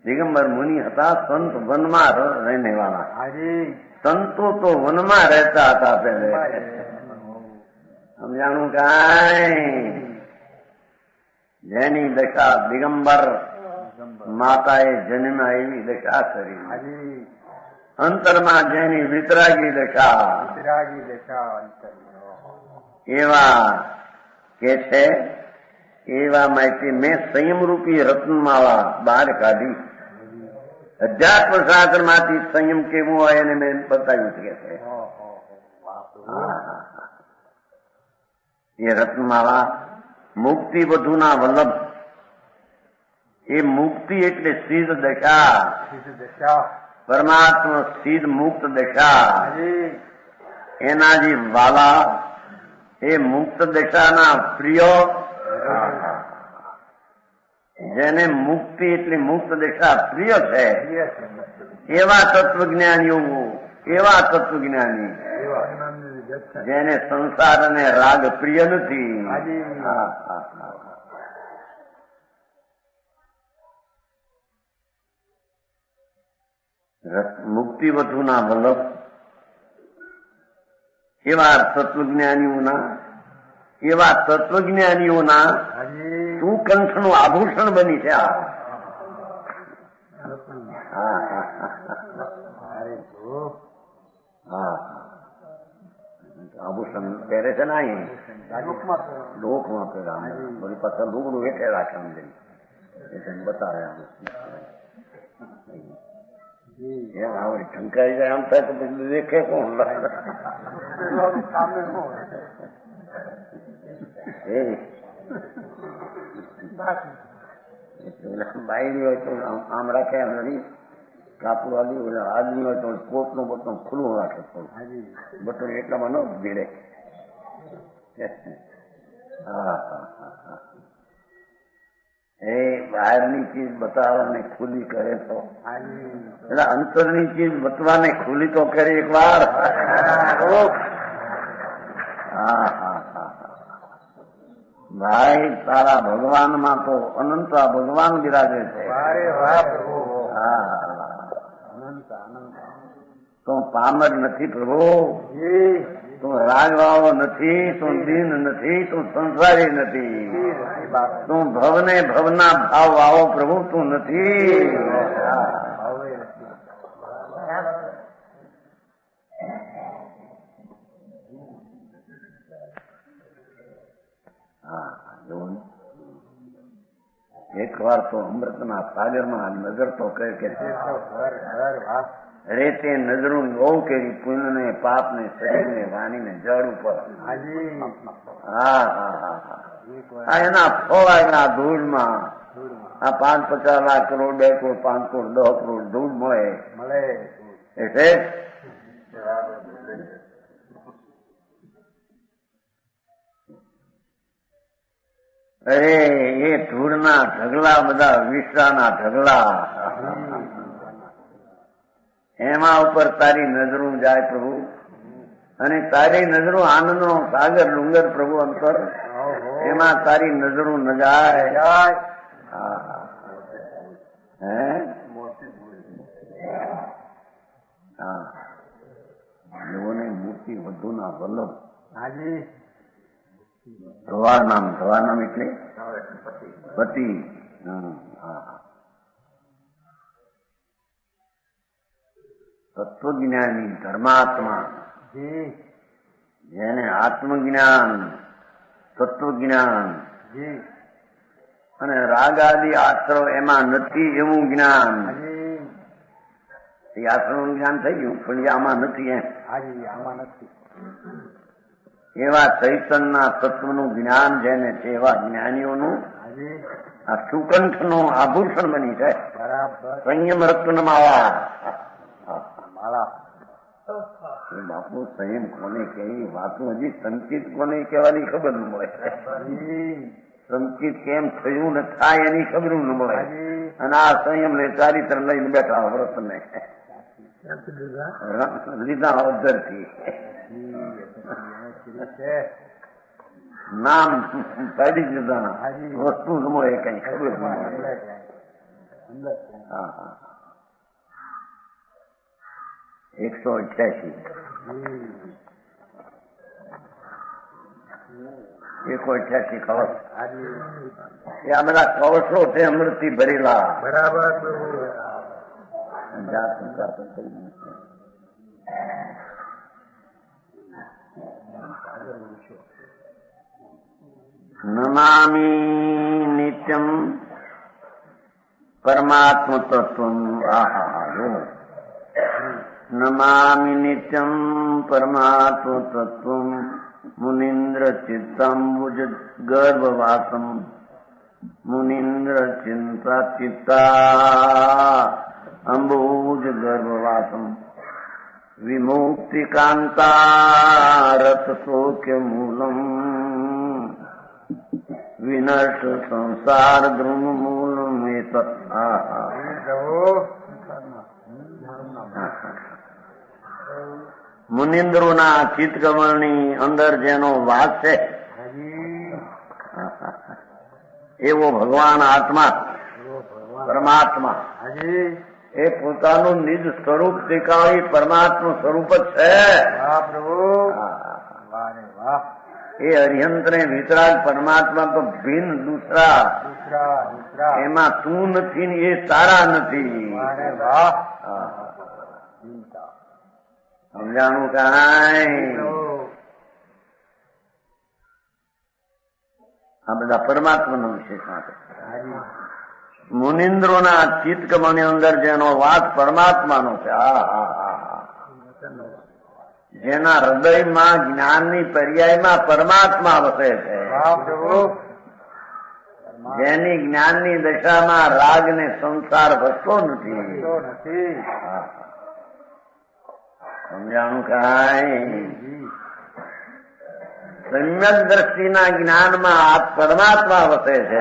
દિગંબર મુનિ હતા, સંત વનમાં રહેને વાળા. સંતો તો વનમાં રહેતા હતા પહેલે. સમજાણું કાંઈ? જેની દશા દિગંબર માતાએ જન્મા એવી દશા કરી. અંતરમાં જેની વિતરાગી દશા, એવા કે છે. એવા માહિતી મેં સંયમરૂપી રત્નમાળા બહાર કાઢી. અધ્યાત્મ શાસ્ત્ર માંથી સંયમ કેવું હોય એને મેં બતાવ્યું છે. એ રત્નમાળા મુક્તિ વધુના વલ્લભ. એ મુક્તિ એટલે સિદ્ધ દશા, પરમાત્મા સિદ્ધ મુક્ત દશા. એના જે વાલા, એ મુક્ત દશાના પ્રિય, જેને મુક્તિ એટલે મુક્ત દશા પ્રિય છે, એવા તત્વજ્ઞાનીઓ, એવા તત્વજ્ઞાની જેને સંસાર અને રાગ પ્રિય નથી. મુક્તિ વધુના વલ્લભ એવા તત્વજ્ઞાનીઓના, એવા તત્વજ્ઞાનીઓના તું કંઠનું આભૂષણ બની છે. આભૂષણ પહેરે છે ને અહીં લોકમાં પહેરા, બધી પાછા લુગડું એટલે રાખે એટલે બતાવે. આવડે ઢંકાઈ જાય આમ થાય તો બધું દેખે કોણ? બાયરી હોય તો આમ રાખે, એમ નથી કાપડ વાળી. આદમી હોય તો કોટનું બટન ખુલ્લું રાખે, બટન એટલામાં ન ભીડે. એ બહારની ચીજ બતાવવાને ખુલ્લી કરે તો, એટલે અંતરની ચીજ બતાવવાને ખુલ્લી તો કરે એક વાર. ભાઈ તારા ભગવાનમાં તો અનંત ભગવાન બિરાજે છે. તો પામર નથી પ્રભુ, તું રાજવાળો નથી, તું દીન નથી, તું સંસારી નથી, તું ભવને ભવના ભાવ વાળો પ્રભુ તું નથી. એક વાર તો અમૃતના સાગરમાં નજર તો કહે કે અરે તે નજરું બહુ કરી, પુણ્ય ને પાપ ને શરીર ને વાણી ને જળ ઉપર. એના ફોવાયેલા ધૂળમાં આ 5-50 લાખ કરોડ, 2 કરોડ, 5 કરોડ, 10 કરોડ ધૂળ મળે. એટલે અરે એ ધૂળના ઢગલા, બધા વિશ્વાના ઢગલા, એમાં ઉપર તારી નજરું જાય પ્રભુ. અને તારી નજરું આનંદનો સાગર ડુંગર પ્રભુ અંતર, એમાં તારી નજરું ન જાય. એઓને મૂર્તિ વધુના વલ્લભ. ધોવા નામ એટલે પતિ. તત્વજ્ઞાની ધર્માત્મા, જી જેને આત્મજ્ઞાન, તત્વજ્ઞાન જી અને રાગ આદિ આશ્રવ એમાં નથી એવું જ્ઞાન, હાજી એ આશ્રમનું જ્ઞાન થઈ ગયું પણ એ આમાં નથી એમ. હાજી આમાં નથી. એવા ચૈતનના તત્વનું જ્ઞાન જેને છે એવા જ્ઞાનીઓનું હાજી આ સુકંઠનું આભૂષણ બની જાય. બરાબર સંયમ રત્નમાળા. માળા. એ બાપુ સંયમ કોને કહેવી, વાતું હજી સંચિત કોને કહેવાની ખબર ન મળે. જી સંચિત કેમ થયું ને થાય એની ખબર ન મળે. હાજી અને આ સંયમ ને ચારિત્ર લઈને બેઠા વ્રત ને લીધા અધરથી નામ કાઢી દીધા, વસ્તુ ન મળે કઈ ખબર ન મળે. હા હા 188 188 કવચ. એ આ બધા કવચો તે અમૃતથી ભરેલા. બરાબર જાત જાત થઈ ગયું છે. નમામી નિત્યમ પરમાત્મ તત્વમ. આહા નમામી નિત્યમ પરમાત્મ તત્વમ મુનિન્દ્ર ચિત્તાંબુજ ગર્ભવાસમ મુનિન્દ્ર ચિંતા ચિત્તા અંબુજ ગર્ભવાસમ વિમુક્તિકાંતા સૌખ્ય મૂલમ વિનર્ષ સંસાર ધ્રુમ મૂલમ. મુનિન્દ્રોના ચિત્તકમળની અંદર જેનો વાસ છે એવો ભગવાન આત્મા પરમાત્મા એ પોતાનું નિજ સ્વરૂપ દેખાડી પરમાત્મા સ્વરૂપ જ છે. એ અરિહંત ને વિતરાગ પરમાત્મા તો ભિન્ન દૂસરા, એમાં તું નથી ને એ તારા નથી. સમજાણું કાંઈ? આ બધા પરમાત્માનો વિશેષણ છે. મુનિન્દ્રોના ચિત્તકમળની અંદર જેનો વાત પરમાત્માનો છે. જેના હૃદયમાં જ્ઞાનની પર્યાયમાં પરમાત્મા વસે છે. જેની જ્ઞાનની દશામાં રાગ ને સંસાર વસતો નથી. સમજાણું કાંઈ? સમ્યક દ્રષ્ટિના જ્ઞાનમાં આ પરમાત્મા વસે છે.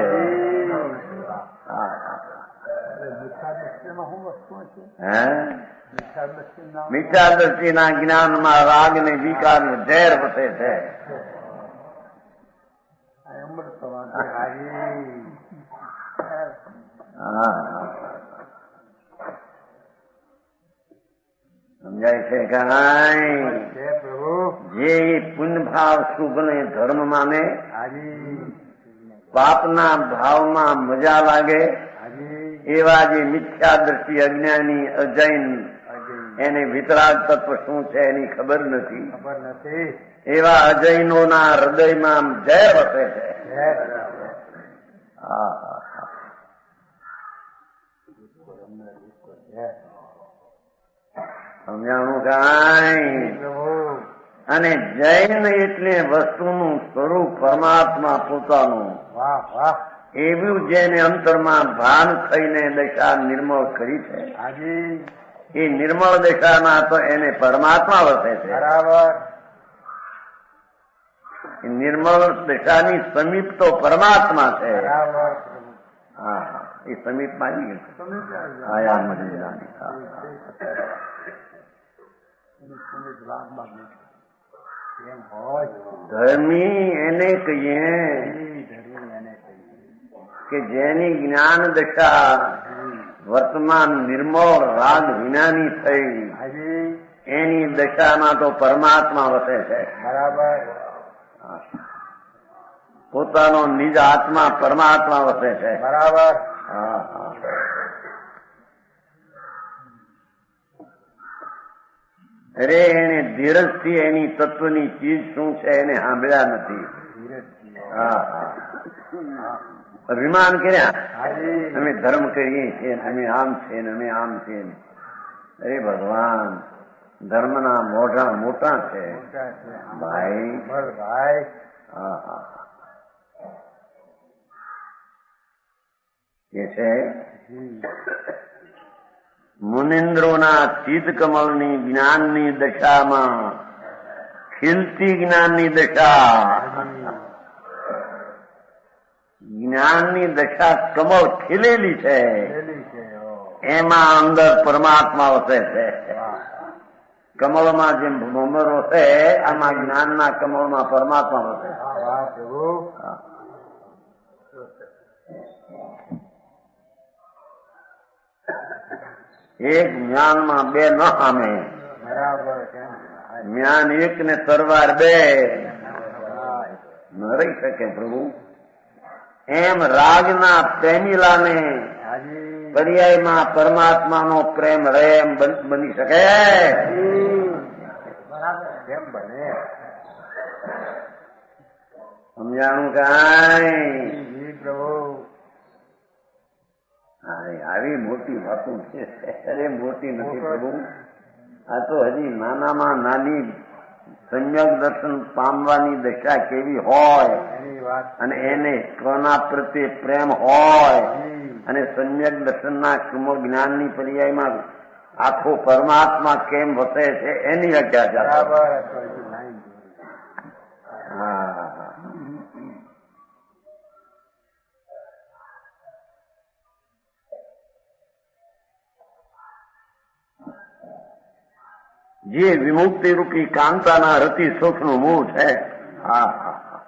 મિથ્યા દ્રષ્ટિના જ્ઞાનમાં રાગ ને વિકાર ને ઝેર વસે છે. સમજાય છે કાંઈ? જે પુણ્યભાવ શુભ ને ધર્મ માને, પાપના ભાવમાં મજા લાગે, એવા જે મિથ્યા દ્રષ્ટિ અજ્ઞાની અજૈન એને વિતરાગ તત્વ શું છે એની ખબર નથી. એવા અજૈનોના હૃદયમાં ઝેર વસે છે. સમજાણું કાંઈ? અને જૈન એટલે વસ્તુનું સ્વરૂપ પરમાત્મા પોતાનું. એવું જેને અંતરમાં ભાન થઈને દશા નિર્મળ કરી છે, એ નિર્મળ દશામાં તો એને પરમાત્મા વસે છે. નિર્મળ દશાની સમીપ તો પરમાત્મા છે. હા, એ સમીપમાં આવી ગયું. આયા મદિનાની. ધર્મી એને કહીએ કે જેની જ્ઞાન દશા વર્તમાન નિર્મળ રાગ વિનાની થઈ, એની દશામાં તો પરમાત્મા વસે છે. પોતાનો નિજ આત્મા પરમાત્મા વસે છે. બરાબર. અરે એને ધીરજથી એની તત્વની ચીજ શું છે એને સાંભળ્યા નથી. હા હા, અભિમાન કર્યા અમે ધર્મ કરીએ છીએ, અમે આમ છે ને અમે આમ છીએ. અરે ભગવાન ધર્મના મોઢા મોટા છે ભાઈ. હા હા, એ છે મુનિન્દ્રોના ચિત્ત કમળની જ્ઞાનની દશામાં ખીલતી જ્ઞાનની દશા. જ્ઞાનની દશા કમળ ખીલેલી છે, એમાં અંદર પરમાત્મા વસે છે. કમળમાં જેમ ભમર વસે આમાં જ્ઞાનના કમળમાં પરમાત્મા વસે. એક જ્ઞાનમાં બે ન સામે, જ્ઞાન એક ને તરવાર બે ન રહી શકે પ્રભુ. એમ રાગના પ્રેમીલાને પર્યાયમાં પરમાત્માનો પ્રેમ રહે એમ બની શકે? સમજાણું કાંઈ? આવી મોટી વાતો છે? અરે મોટી નથી પ્રભુ, આ તો હજી નાનામાં નાની સમ્યક દર્શન પામવાની દશા કેવી હોય અને એને કોના પ્રત્યે પ્રેમ હોય અને સમ્યક દર્શનના જ્ઞાનની પર્યાયમાં આખો પરમાત્મા કેમ વસે છે એની વ્યાખ્યા છે. હા, જે વિમુક્તિ રૂપી કાંતાના રતિ સુખનું મૂળ છે. હા હા,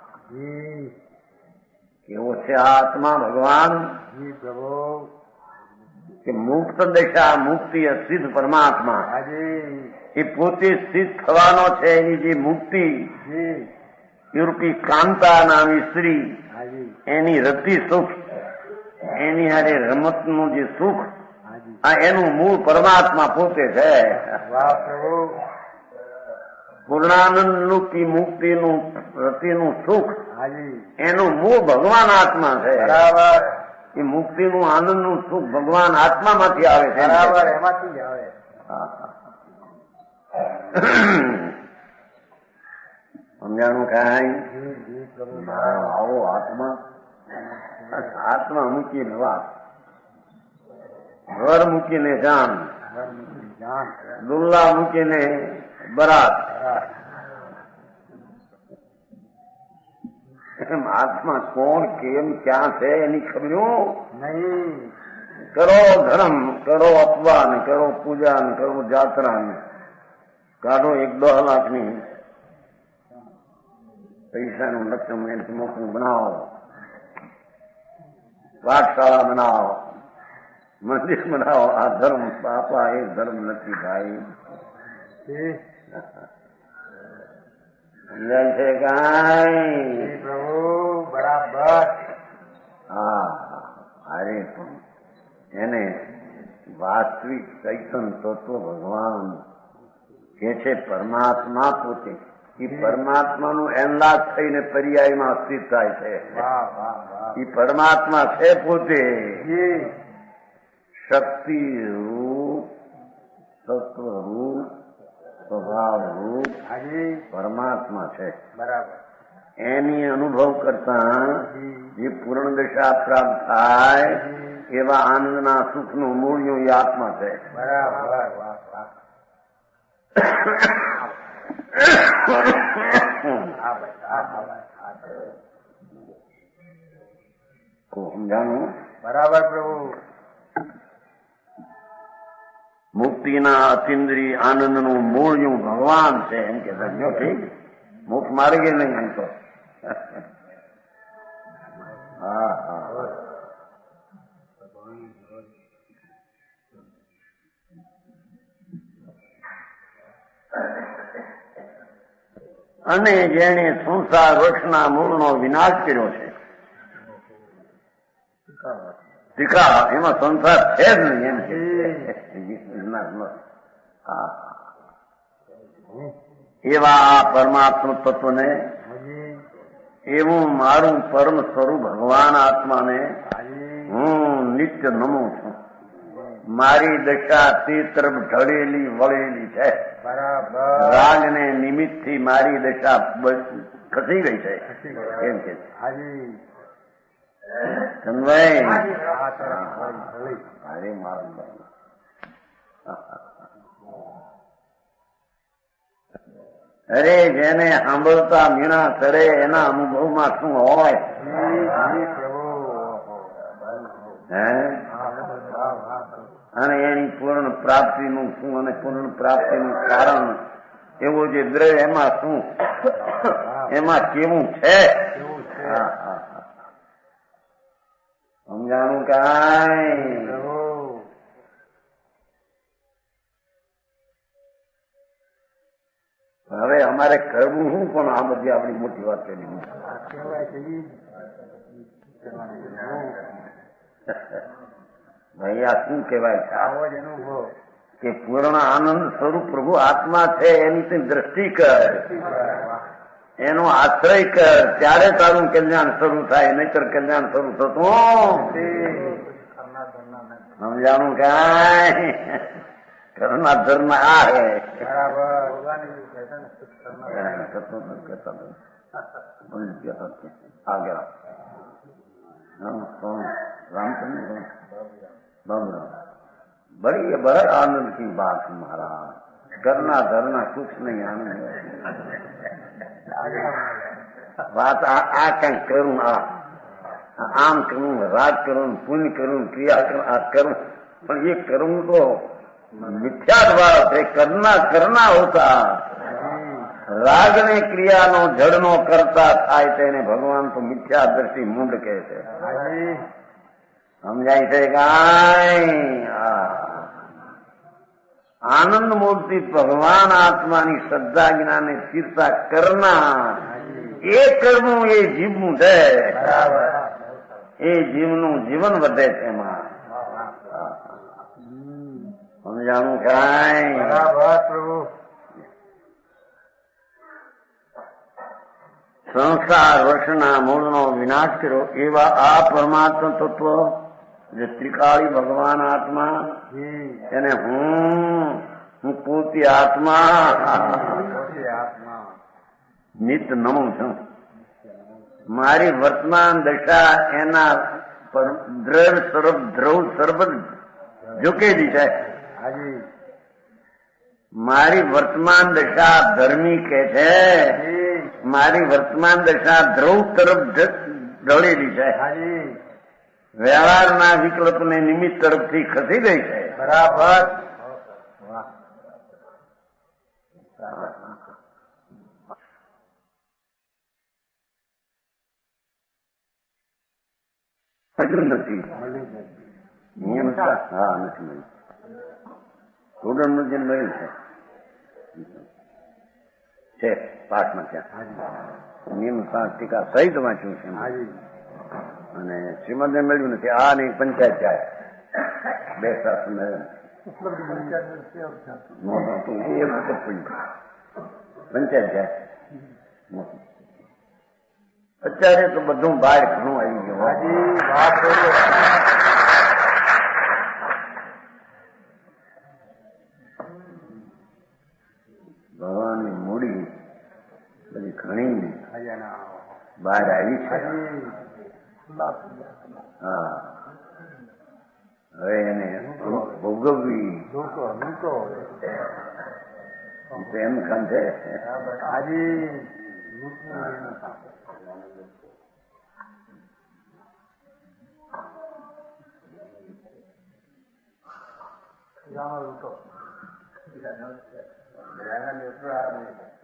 કેવો છે આત્મા ભગવાન? કે મુક્ત દશા મુક્તિ સિદ્ધ પરમાત્મા એ પોતે સિદ્ધ થવાનો છે. એની જે મુક્તિ એ રૂપી કાંતા નામી સ્ત્રી, એની રતિ સુખ, એની હારે રમતનું જે સુખ, આ એનું મૂળ પરમાત્મા પોતે છે. પૂર્ણાનંદ રૂપી મુક્તિનું રતિનું સુખ એનું મૂળ ભગવાન આત્મા છે. એ મુક્તિનું આનંદનું સુખ ભગવાન આત્મામાંથી આવે છે. એમાંથી જ આવે. સમજાણું કાંઈ? આવો આત્મા, આત્મા મૂકીને વાત, ઘર મૂકીને જાન, દુલ્લા મૂકીને બરાત. એમ આત્મા કોણ કેમ ક્યાં છે એની ખબર્યું નહીં. કરો ધર્મ, કરો અપવાન, કરો પૂજા, કરો જાત્રા, કાઢો 1-2 લાખની પૈસાનું લક્ષ્ય મોકલું બનાવો, પાઠશાળા બનાવો, મંદિર બનાવો. આ ધર્મ બાપા એ ધર્મ નથી ભાઈ. સમજાય છે કાંઈ? બરાબર. હા, અરે પણ એને વાસ્તવિક ચૈતન તત્વ ભગવાન કે છે પરમાત્મા પોતે. એ પરમાત્માનું એનલાસ થઈને પર્યાયમાં સ્થિત થાય છે. એ પરમાત્મા છે પોતે. શક્તિ રૂપ, તત્વ રૂપ, સ્વભાવ રૂપ પરમાત્મા છે. બરાબર. એની અનુભવ કરતા જે પૂર્ણ દશા પ્રાપ્ત થાય એવા આનંદના સુખનું મૂળ્યું એ આત્મા છે. બરાબર. સમજાણું? બરાબર પ્રભુ. મુક્તિના અતિન્દ્રિય આનંદનું મૂળ્યું ભગવાન છે એમ કે સમજો. ઠીક, મુખ માર્ગે નહીં એમ તો. હા હા, અને જેણે સંસાર વૃક્ષના મૂળનો વિનાશ કર્યો છે. ટીકા એમાં સંસાર છે જ નહીં એમ કે. એવા આ પરમાત્મ તત્વને, હાજી એવું મારું પરમ સ્વરૂપ ભગવાન આત્માને હાજી હું નિત્ય નમું છું. મારી દશા તે તરફ ઢળેલી વળેલી છે. બરાબર રાગને નિમિત્તથી મારી દશા ખસી ગઈ છે એમ કે હાજી ચંદભાઈ આ તરફ વળી. અરે મારું અરે જેને સાંભળતા મીણા કરે એના અનુભવમાં શું હોય જી પ્રભુ હે વાહ, વાહ. અને એની પૂર્ણ પ્રાપ્તિનું શું અને પૂર્ણ પ્રાપ્તિનું કારણ એવો જે દ્રવ્ય એમાં શું એમાં કેવું છે કેવું છે હા, હા, હા. સમજાણું કાંઈ પ્રભુ હવે અમારે કરવું શું પણ આ બધી આપણી મોટી વાત કરી આ કહેવાય છે ઈ કરવાની જરૂર. ભાઈ આ શું કહેવાય છે આવો જ અનુભવ કે પૂર્ણ આનંદ સ્વરૂપ પ્રભુ આત્મા છે એની તે દ્રષ્ટિ કર, એનો આશ્રય કર, ત્યારે તારું કલ્યાણ શરૂ થાય, નહીતર કલ્યાણ શરૂ થતું સમજાણું કાંઈ કરુણા ધર્મ આ હે બરાબર આગળ रामचंद्र राम राम बड़ी बड़ा आनंद की बात है महाराज. करना धरना कुछ नहीं आनंद बात आ कहीं करूं आम करूं राग करूं पुण्य करूं क्रिया करूं पर ये करूं तो मिथ्या द्वारा से करना होता. રાગ ને ક્રિયાનો જડનો કરતા થાય તેને ભગવાન તો મિથ્યાદર્શી મૂંડ કહે છે. સમજાય છે કાંઈ? આનંદ મૂર્તિ ભગવાન આત્માની શ્રદ્ધા જ્ઞાને ચિંતા કરનાર એ કરવું એ જીવવું છે. એ જીવનું જીવન વધે છે એમાં. સમજાણું કાંઈ? બરાબર પ્રભુ સંસાર વર્ષના મૂળનો વિનાશ કર્યો એવા આ પરમાત્મા તત્વ જે ત્રિકાળી ભગવાન આત્મા એને હું પોતે આત્મા નિત નમું છું. મારી વર્તમાન દશા એના દ્રવ સરબત ઝૂકેલી છે. મારી વર્તમાન દશા ધર્મી કે છે, મારી વર્તમાન દશા ધ્રુવ તરફ ઢળેલી છે. વ્યવહારના વિકલ્પને નિમિત્ત તરફથી ખસી ગઈ છે. બરાબર નથી નિયમ હા નથી મળ્યું. થોડું જે મળ્યું છે પાઠમાં ત્યાં નિયમ ટીકા સહિત વાંચ્યું છે અને શ્રીમદને મળ્યું નથી. આ ને પંચાયત જાય બે શાસન પંચાયત જાય. અત્યારે તો બધું બહાર ઘણું આવી ગયું. ભગવાનની મૂડી બધી ઘણી બહાર આવી છે. હા હવે એને ભોગવવી એમ કામ છે.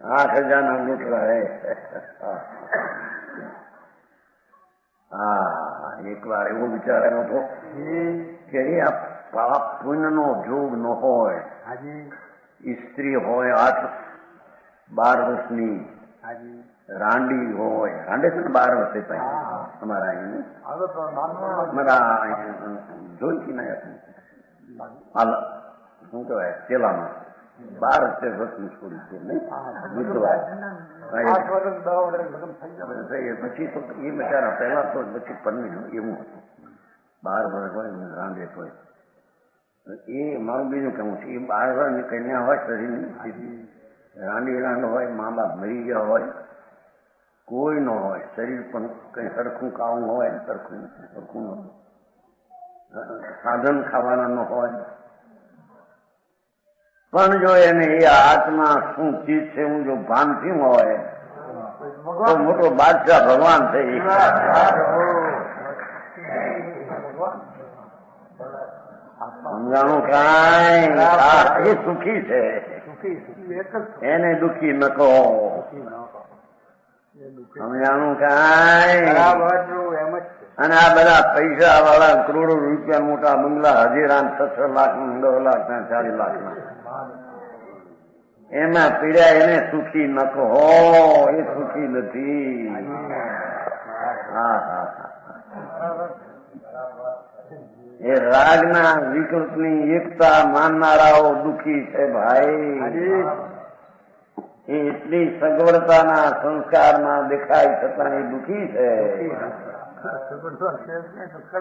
હા ખજાના લૂંટવા હે. હા એક વાર એવો વિચાર આવ્યો હતો કે આ પાપ પુણ્ય નો જોગ ન હોય, સ્ત્રી હોય 8-12 વર્ષની રાંડી હોય, રાંડે છે ને 12 વર્ષે અમારા અહીંયા જોઈ કે ના હાલ શું કહેવાય ચેલામાં 12 વર્ષની છોડી છે નહીં વિધવા. પછી તો એ બચારા પહેલા તો પછી પરમિટ એવું હતું 12 વર્ષ હોય રાંધે હોય. એ મારું બીજું કહેવું છે એ 12 વર્ષની કન્યા હોય શરીરની રાંડી રાંડ હોય, મા બાપ મરી ગયા હોય, કોઈ ન હોય, શરીર પણ કઈ સરખું કાવું હોય, સરખું ન હોય, સાધન ખાવાના ન હોય, પણ જો એને એ આત્મા શું ચીજ છે હું જો ભાન થયું હોય તો મોટો બાદશાહ ભગવાન છે. સમજાણું કાંઈ એ સુખી છે, એને દુઃખી ન કહો. સમજાણું કાંઈ. અને આ બધા પૈસા વાળા કરોડો રૂપિયા મોટા બંગલા હજીરા 6 લાખ 10 લાખ 40 લાખ એમાં પીડ્યા એને સુખી ન કહો. એ સુખી નથી. હા હા એ રાગના વિકલ્પની એકતા માનનારાઓ દુઃખી છે ભાઈ. એ એટલી સગવડતાના સંસ્કારમાં દેખાય છતાં એ દુઃખી છે.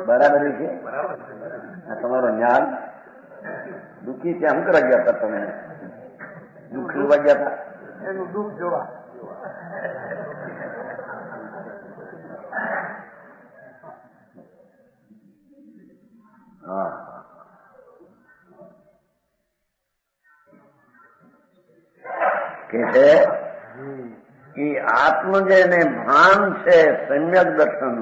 બરાબર છે તમારો જ્ઞાન. દુઃખી ત્યાં શું કરવા ગયા હતા તમે? દુઃખ જોવા ગયા હતા? એનું દુઃખ જોવા. હા કે છે એ આત્મ જેને ભાન છે સમ્યક દર્શન,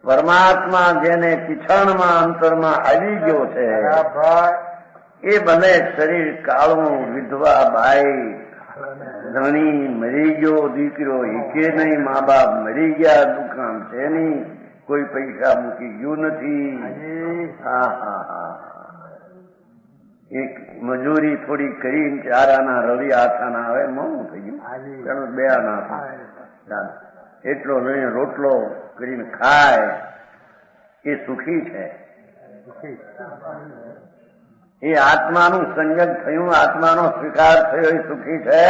પરમાત્મા જેને પીછાણમાં અંતરમાં આવી ગયો છે એ બને શરીર કાળું, વિધવા બાઈ, ધણી મરી ગયો, દીકરો એકે નહીં, મા બાપ મરી ગયા, દુકાન છે નહીં, કોઈ પૈસા મૂકી ગયું નથી. હા હા હા એક મજૂરી થોડી કરીને 4 આના રવિ આથાના આવે મોડું થઈ ગયું 2 આના એટલો લઈને રોટલો કરીને ખાય એ સુખી છે. એ આત્માનું સંયમ થયું, આત્માનો સ્વીકાર થયો એ સુખી છે.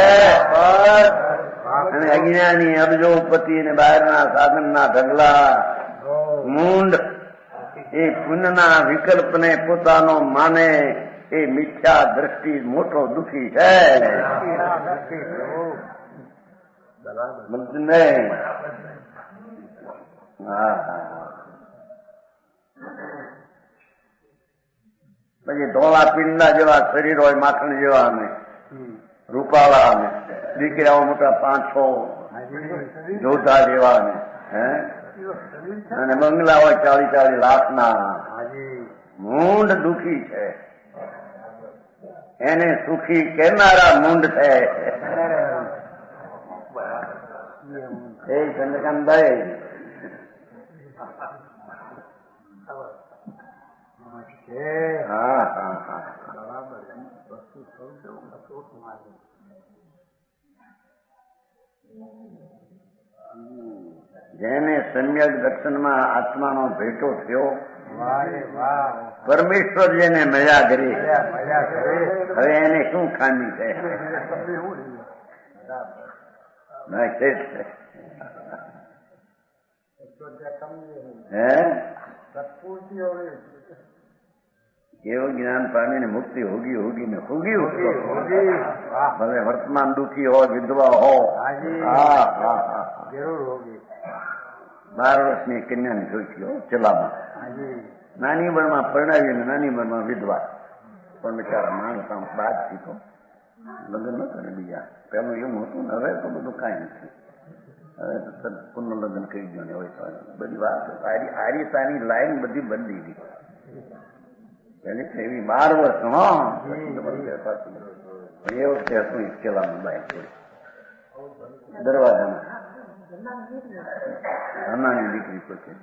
અને અજ્ઞાની અબજોપતિ ને બહારના સાધનના ઢગલા મૂંડ એ પુણ્યના વિકલ્પને પોતાનો માને એ મિથ્યા દ્રષ્ટિ મોટો દુઃખી છે. પછી ધોળા પીંડા જેવા શરીર હોય, માખણ જેવા અમે રૂપાળા અમે દીકરાઓ મોટા 5-6 જોધા જેવા અમે અને બંગલા હોય 40-40 લાખના. મૂંડ દુઃખી છે. એને સુખી કહેનારા મૂંડ છે. એ ચંદ્રકાંતભાઈ હા હા હા જેને સમ્યક દર્શનમાં આત્માનો ભેટો થયો, પરમેશ્વર જેને મજા કરી, હવે એને શું ખામી છે? કેવું જ્ઞાન પામીને મુક્તિ હોગી હોગી ને હોગી ભલે વર્તમાન દુઃખી હો, વિધવા હો. હા હા હા 12 વર્ષની કન્યાને જોઈ ચલામાં નાની ઉંમરમાં પરણાવીને નાની ઉંમરમાં વિધવા. પણ બિચારા માણસ આમ બાદ શીખો લગ્ન ન કરે બીજા. પેલું એવું હતું ને હવે તો બધું કાંઈ નથી. હવે તો પુનઃ લગ્ન કરી ગયો ને હોય બધી વાત આર્યતાની લાઈન બધી બદલી ગઈ. પેલી એવી 12 વર્ષ પણ એ વખતે હતું ચલામાં બાઈક દરવાજામાં નાની દીકરી પછી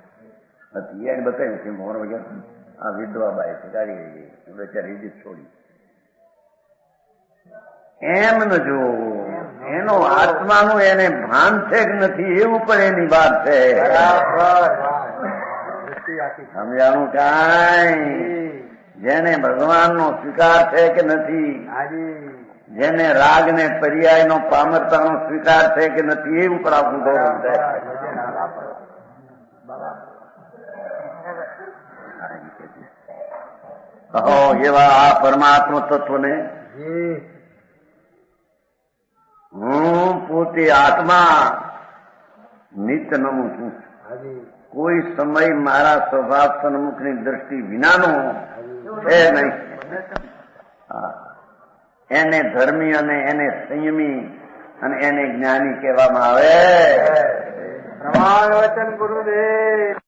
હતી એને બતાવ્યું કે મોર વગર આ વિધવા બાઈ છે ગાડી રહી ગઈ, બેચારી ઇજ્જત છોડી. એમ ન જો એનો આત્માનું એને ભાન છે કે નથી એવું પણ એની વાત છે. સમજાણું કાંઈ? જેને ભગવાનનો સ્વીકાર છે કે નથી, હાજી જેને રાગ ને પર્યાયનો પામરતાનો સ્વીકાર છે કે નથી, એ ઉપર આપણું ધોરણ છે. કહો એવા આ પરમાત્મ તત્વને જી હું પોતે આત્મા નિત્ય નમું છું. હાજી કોઈ સમય મારા સ્વભાવ સન્મુખની દ્રષ્ટિ વિનાનો છે નહીં. હા. એને ધર્મી અને એને સંયમી અને એને જ્ઞાની કહેવામાં આવે. પ્રમાણ વચન ગુરુદેવ.